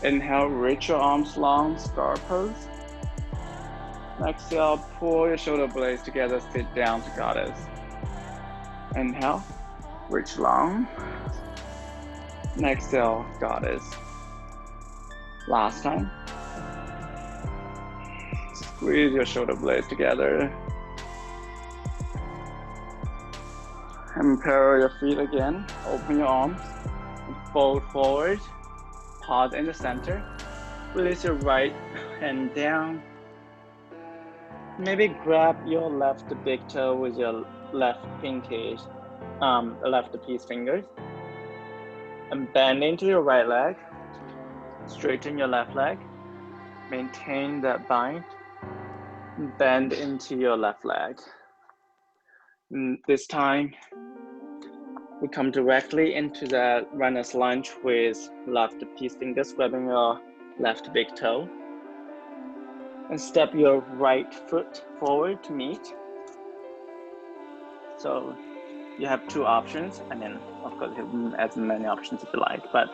Inhale, reach your arms long, star pose. Exhale, pull your shoulder blades together, sit down to goddess. Inhale, reach long. Exhale, goddess. Last time. Squeeze your shoulder blades together. And parallel your feet again. Open your arms. And fold forward. Pause in the center. Release your right hand down. Maybe grab your left big toe with your left pinkish, left peace fingers. And bend into your right leg. Straighten your left leg. Maintain that bind. Bend into your left leg. And this time, we come directly into the runner's lunge with left peace fingers, grabbing your left big toe. And step your right foot forward to meet. So you have two options, and then of course you have as many options if you like. But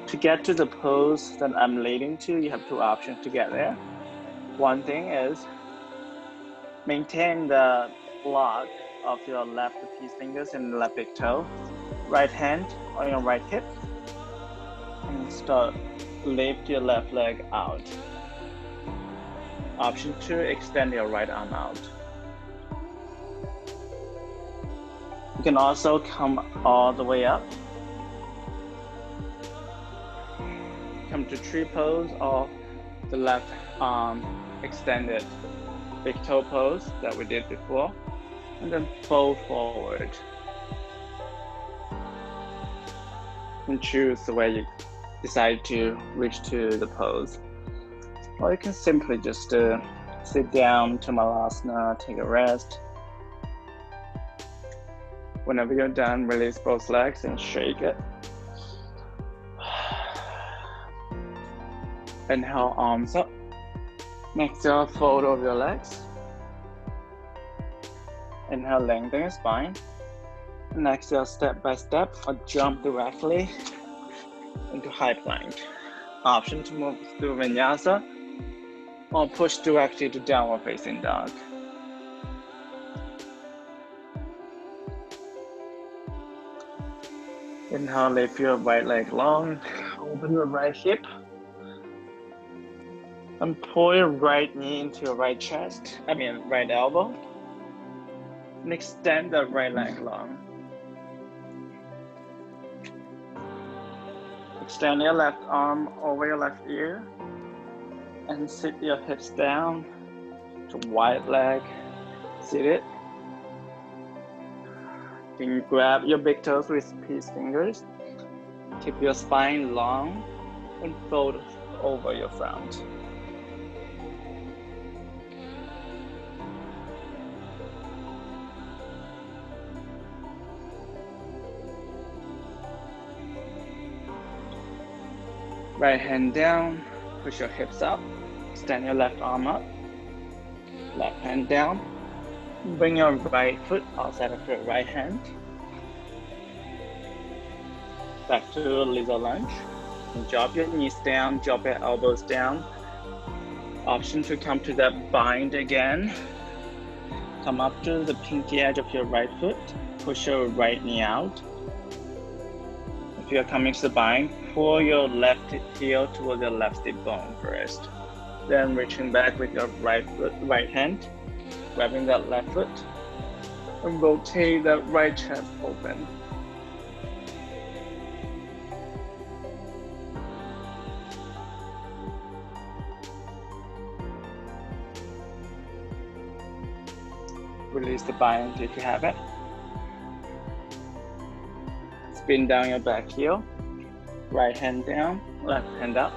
to get to the pose that I'm leading to, you have two options to get there. One thing is Maintain the lock of your left peace fingers and left big toe. Right hand on your right hip. And start, lift your left leg out. Option 2, extend your right arm out. You can also come all the way up. Come to tree pose or the left arm extended big toe pose that we did before. And then fold forward. And choose the way you decide to reach to the pose. Or you can simply just sit down to Malasana, take a rest. Whenever you're done, release both legs and shake it. Inhale, arms up. Exhale, fold over your legs. Inhale, lengthen your spine. And exhale, step by step, or jump directly into high plank. Option to move through vinyasa, or push directly to downward facing dog. Inhale, lift your right leg long, open your right hip, and pull your right knee into your right chest, right elbow, and extend the right leg long. Extend your left arm over your left ear, and sit your hips down to wide leg, seated. You can grab your big toes with peace fingers, keep your spine long, and fold over your front. Right hand down, push your hips up, extend your left arm up, left hand down, bring your right foot outside of your right hand, back to lizard lunge, and drop your knees down, drop your elbows down. Option to come to that bind again, come up to the pinky edge of your right foot, push your right knee out. If you're coming to the bind, pull your left heel towards your left hip bone first. Then reaching back with your right hand, grabbing that left foot, and rotate that right chest open. Release the bind if you have it. Spin down your back heel, right hand down, left hand up.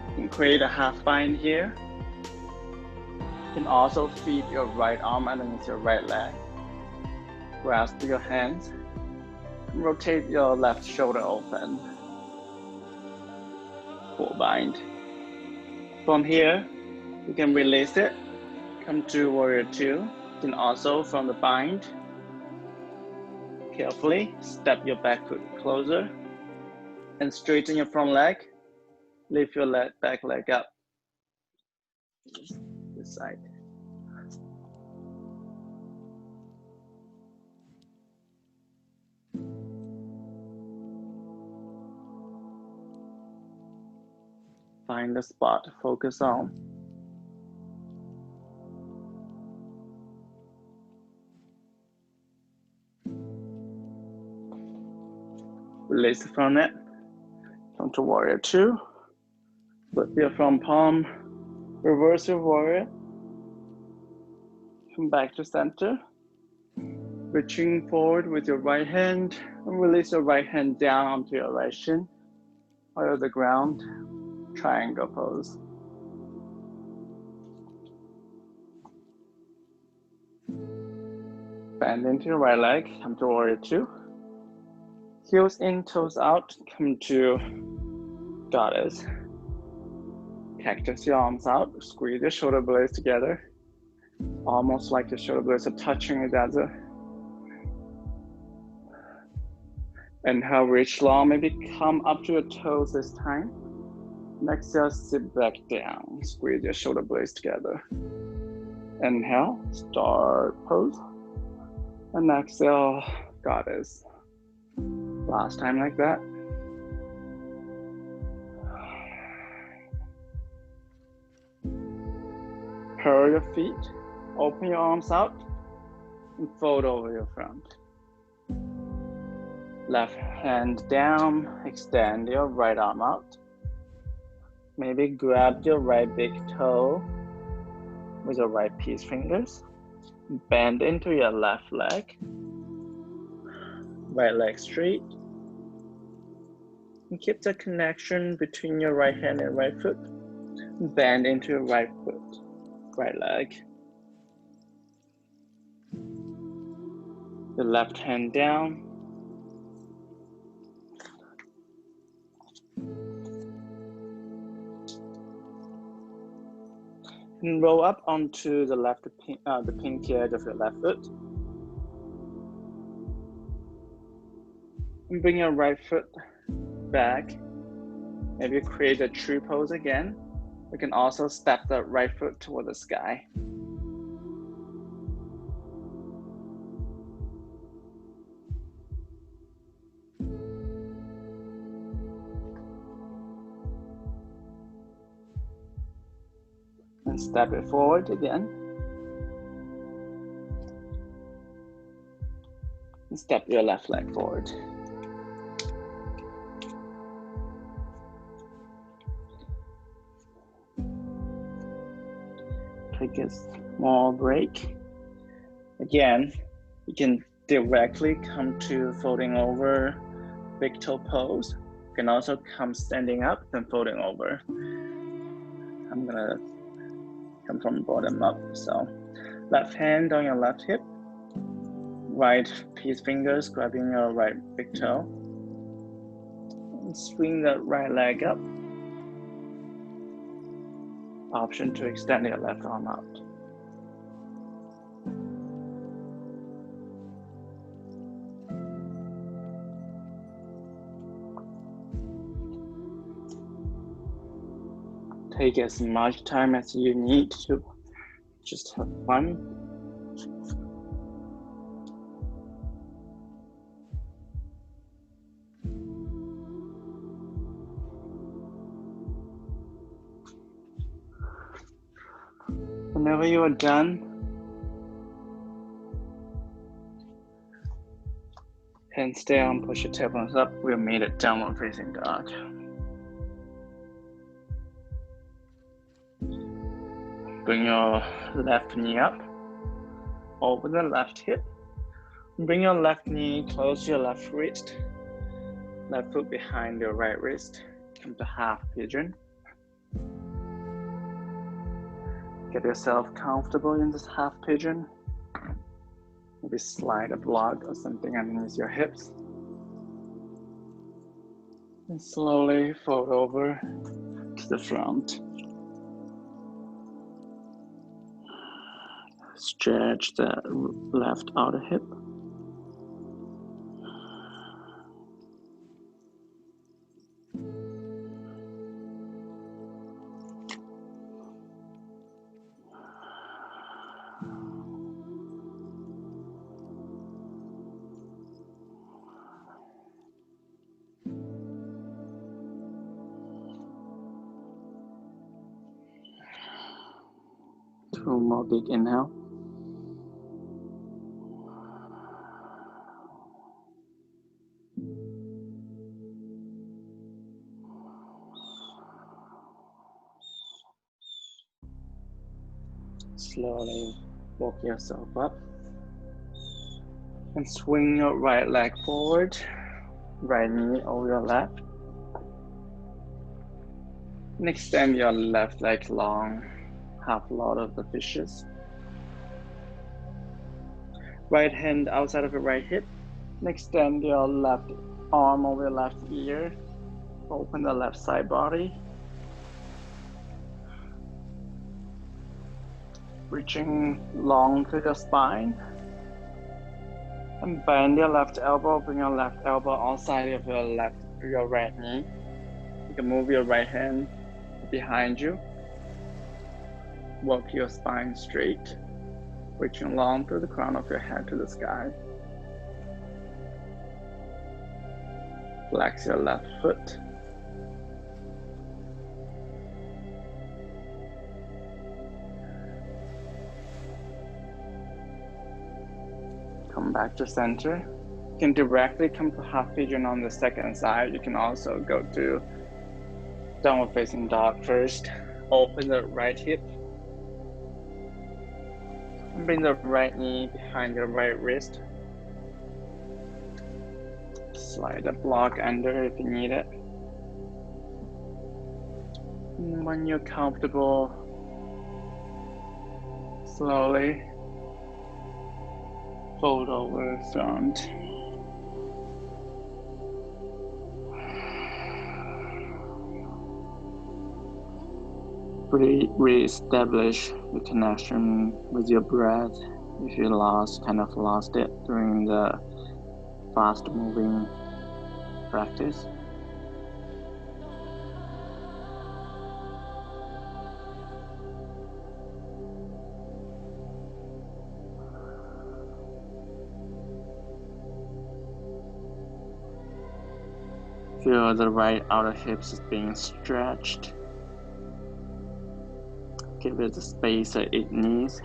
You can create a half bind here. You can also feed your right arm underneath your right leg. Grasp your hands, and rotate your left shoulder open. Full bind. From here, you can release it, come to warrior 2. You can also, from the bind, carefully step your back foot closer and straighten your front leg. Lift your back leg up. This side. Find the spot to focus on. Release from it. Come to warrior 2. Flip your front palm. Reverse your warrior. Come back to center. Reaching forward with your right hand. And release your right hand down onto your right shin. Or the ground. Triangle pose. Bend into your right leg. Come to warrior 2. Heels in, toes out, come to goddess. Cactus your arms out, squeeze your shoulder blades together. Almost like your shoulder blades are touching each other. Inhale, reach long, maybe come up to your toes this time. Exhale, sit back down. Squeeze your shoulder blades together. Inhale, start pose. And exhale, goddess. Last time like that. Curl your feet, open your arms out, and fold over your front. Left hand down, extend your right arm out. Maybe grab your right big toe with your right peace fingers. Bend into your left leg. Right leg straight. And keep the connection between your right hand and right foot. Bend into your right foot, right leg. Your left hand down. And roll up onto the the pinky edge of your left foot. And bring your right foot back. Maybe create a tree pose again. You can also step the right foot toward the sky. And step it forward again. And step your left leg forward. Take a small break. Again, you can directly come to folding over, big toe pose. You can also come standing up, then folding over. I'm gonna come from bottom up. So left hand on your left hip, right peace fingers grabbing your right big toe. And swing the right leg up. Option to extend your left arm out. Take as much time as you need to just have fun. Whenever you are done, hands down, push your tailbones up. We'll meet at downward facing dog. Bring your left knee up, over the left hip. Bring your left knee close to your left wrist. Left foot behind your right wrist. Come to half pigeon. Get yourself comfortable in this half pigeon. Maybe slide a block or something underneath your hips. And slowly fold over to the front. Stretch the left outer hip. Two more big inhale. Slowly walk yourself up and swing your right leg forward, right knee over your left. And extend your left leg long, half load of the fishes. Right hand outside of your right hip. And extend your left arm over your left ear. Open the left side body. Reaching long to the spine. And bend your left elbow, bring your left elbow outside of your right knee. You can move your right hand behind you. Walk your spine straight, reaching long through the crown of your head to the sky. Flex your left foot. Come back to center. You can directly come to half pigeon on the second side. You can also go to downward facing dog first. Open the right hip. Bring the right knee behind your right wrist. Slide the block under if you need it. And when you're comfortable, slowly fold over front. Re-establish the connection with your breath if you kind of lost it during the fast moving practice. Feel the right outer hips being stretched. Give it the space that it needs.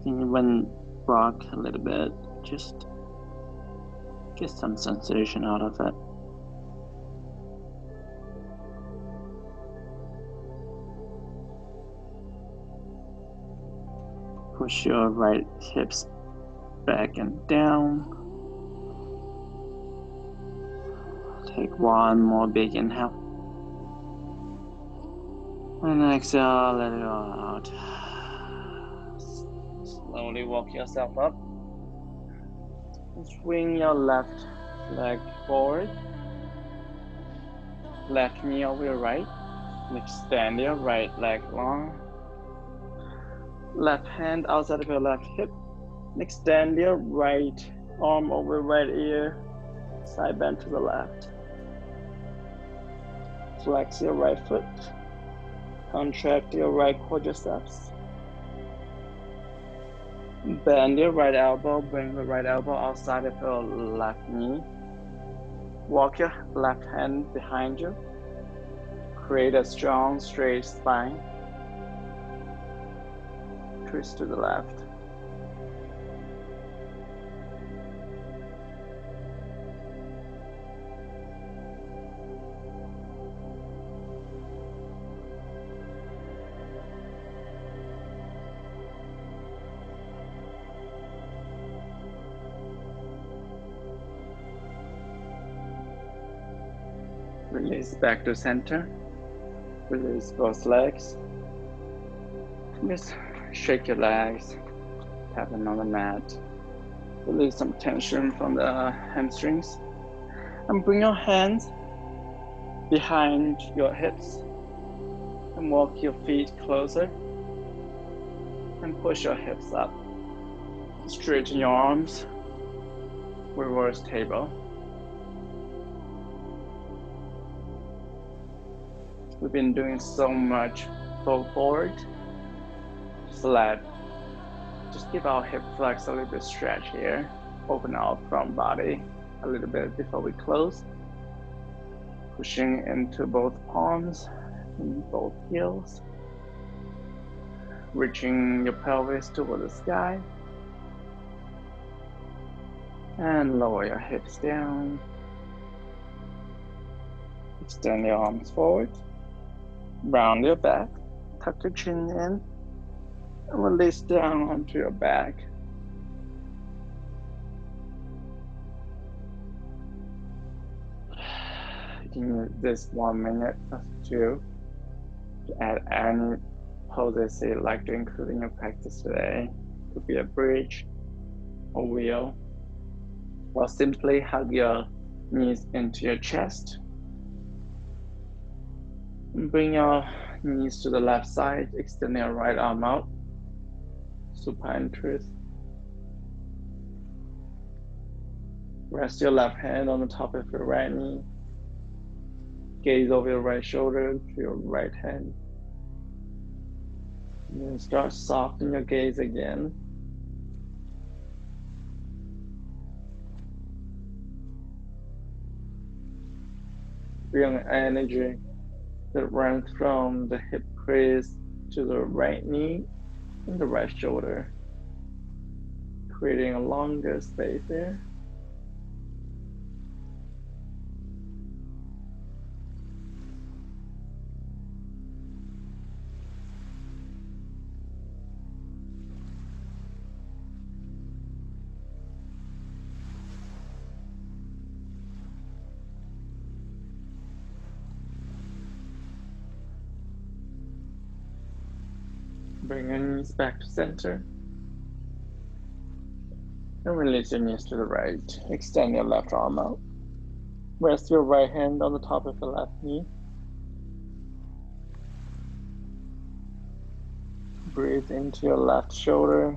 Even rock a little bit, just get some sensation out of it. Push your right hips back and down. Take one more big inhale. And exhale, let it all out. Slowly walk yourself up. Swing your left leg forward. Left knee over your right. Extend your right leg long. Left hand outside of your left hip. Extend your right arm over right ear. Side bend to the left. Flex your right foot. Contract your right quadriceps. Bend your right elbow, bring the right elbow outside of your left knee. Walk your left hand behind you. Create a strong, straight spine. Twist to the left. Release back to center. Release both legs. Just shake your legs. Tap them on the mat. Release some tension from the hamstrings. And bring your hands behind your hips. And walk your feet closer. And push your hips up. Straighten your arms. Reverse table. We've been doing so much fold forward. Just give our hip flex a little bit stretch here. Open our front body a little bit before we close. Pushing into both palms and both heels. Reaching your pelvis toward the sky. And lower your hips down. Extend your arms forward. Round your back, tuck your chin in, and release down onto your back. You can use this 1 minute or two to add any poses you'd like to include in your practice today. It could be a bridge, a wheel, or simply hug your knees into your chest. Bring your knees to the left side, extend your right arm out, supine twist. Rest your left hand on the top of your right knee. Gaze over your right shoulder to your right hand. And then start softening your gaze again. Feel the energy that runs from the hip crease to the right knee and the right shoulder, creating a longer space there. Bring your knees back to center. And release your knees to the right. Extend your left arm out. Rest your right hand on the top of your left knee. Breathe into your left shoulder.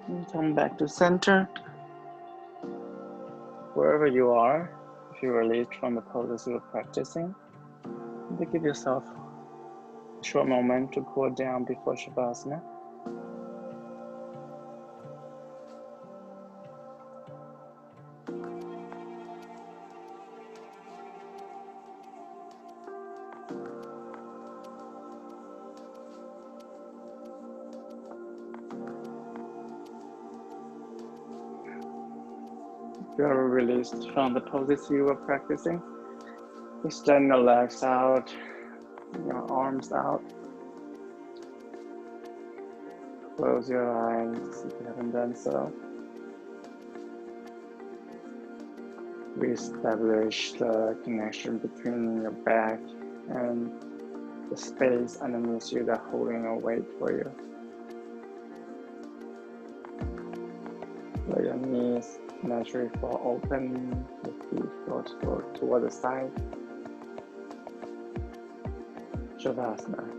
And come back to center. Wherever you are, if you released from the poses you were practicing, give yourself a short moment to cool down before Shavasana. If you are released from the poses you were practicing, extend your legs out, your arms out. Close your eyes if you haven't done so. Reestablish the connection between your back and the space underneath you that's holding a weight for you. Let your knees naturally fall open, your feet go toward the side. Shavasana.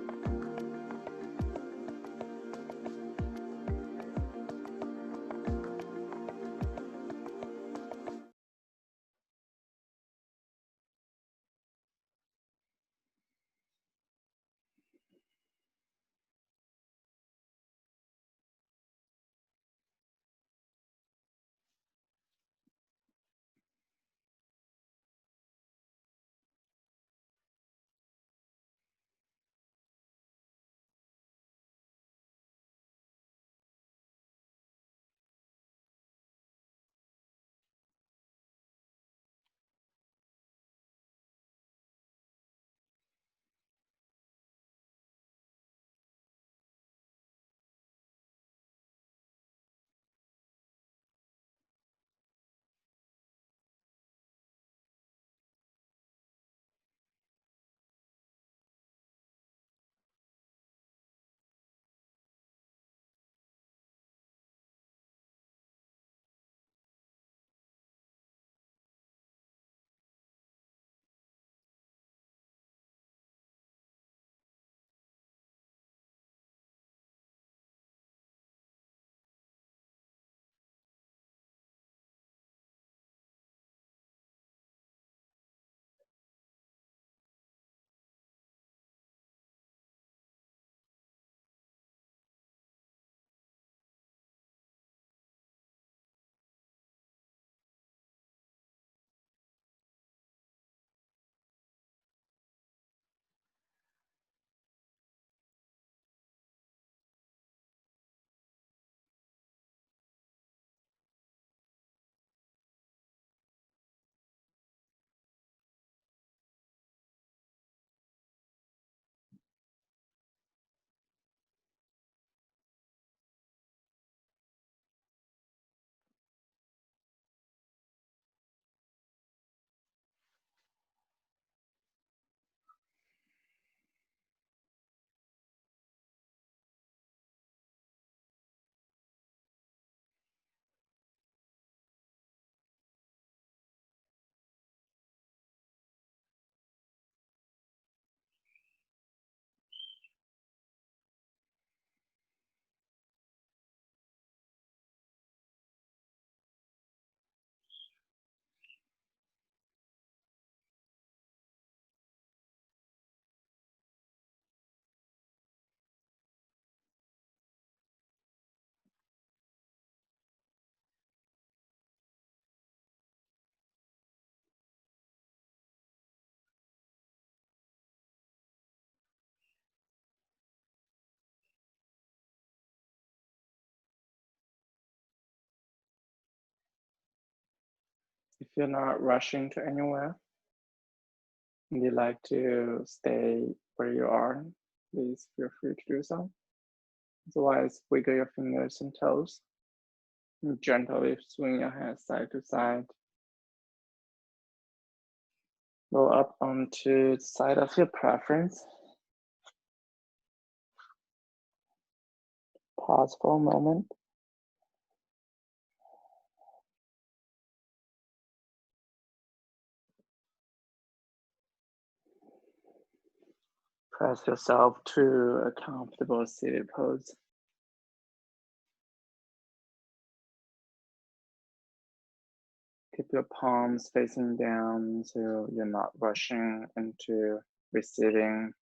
If you're not rushing to anywhere and you like to stay where you are, please feel free to do so. Otherwise, wiggle your fingers and toes and gently swing your hands side to side. Go up onto the side of your preference. Pause for a moment. Press yourself to a comfortable seated pose. Keep your palms facing down so you're not rushing into receiving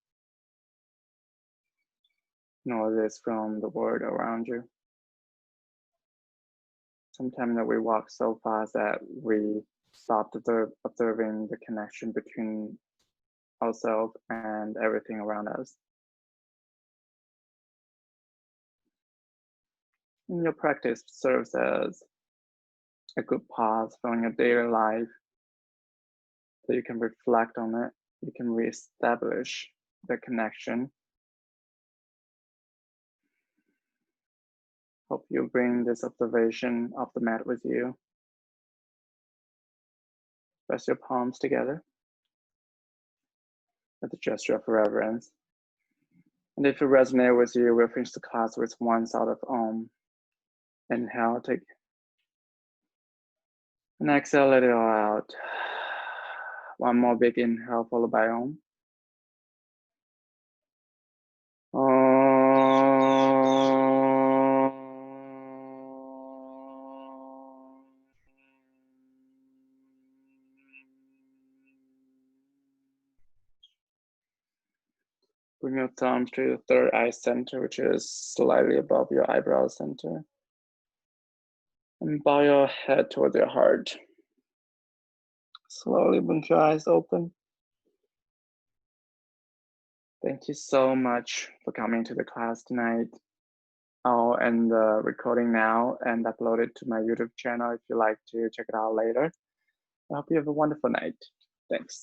noises from the world around you. Sometimes that we walk so fast that we stop observing the connection between ourselves and everything around us. And your practice serves as a good pause from your daily life so you can reflect on it. You can reestablish the connection. Hope you bring this observation of the mat with you. Press your palms together with a gesture of reverence. And if it resonates with you, we'll finish the class with one sort of inhale, take and exhale, let it all out. One more big inhale followed by Om. Bring your thumbs to your third eye center, which is slightly above your eyebrow center. And bow your head towards your heart. Slowly blink your eyes open. Thank you so much for coming to the class tonight. I'll end the recording now and upload it to my YouTube channel if you like to check it out later. I hope you have a wonderful night. Thanks.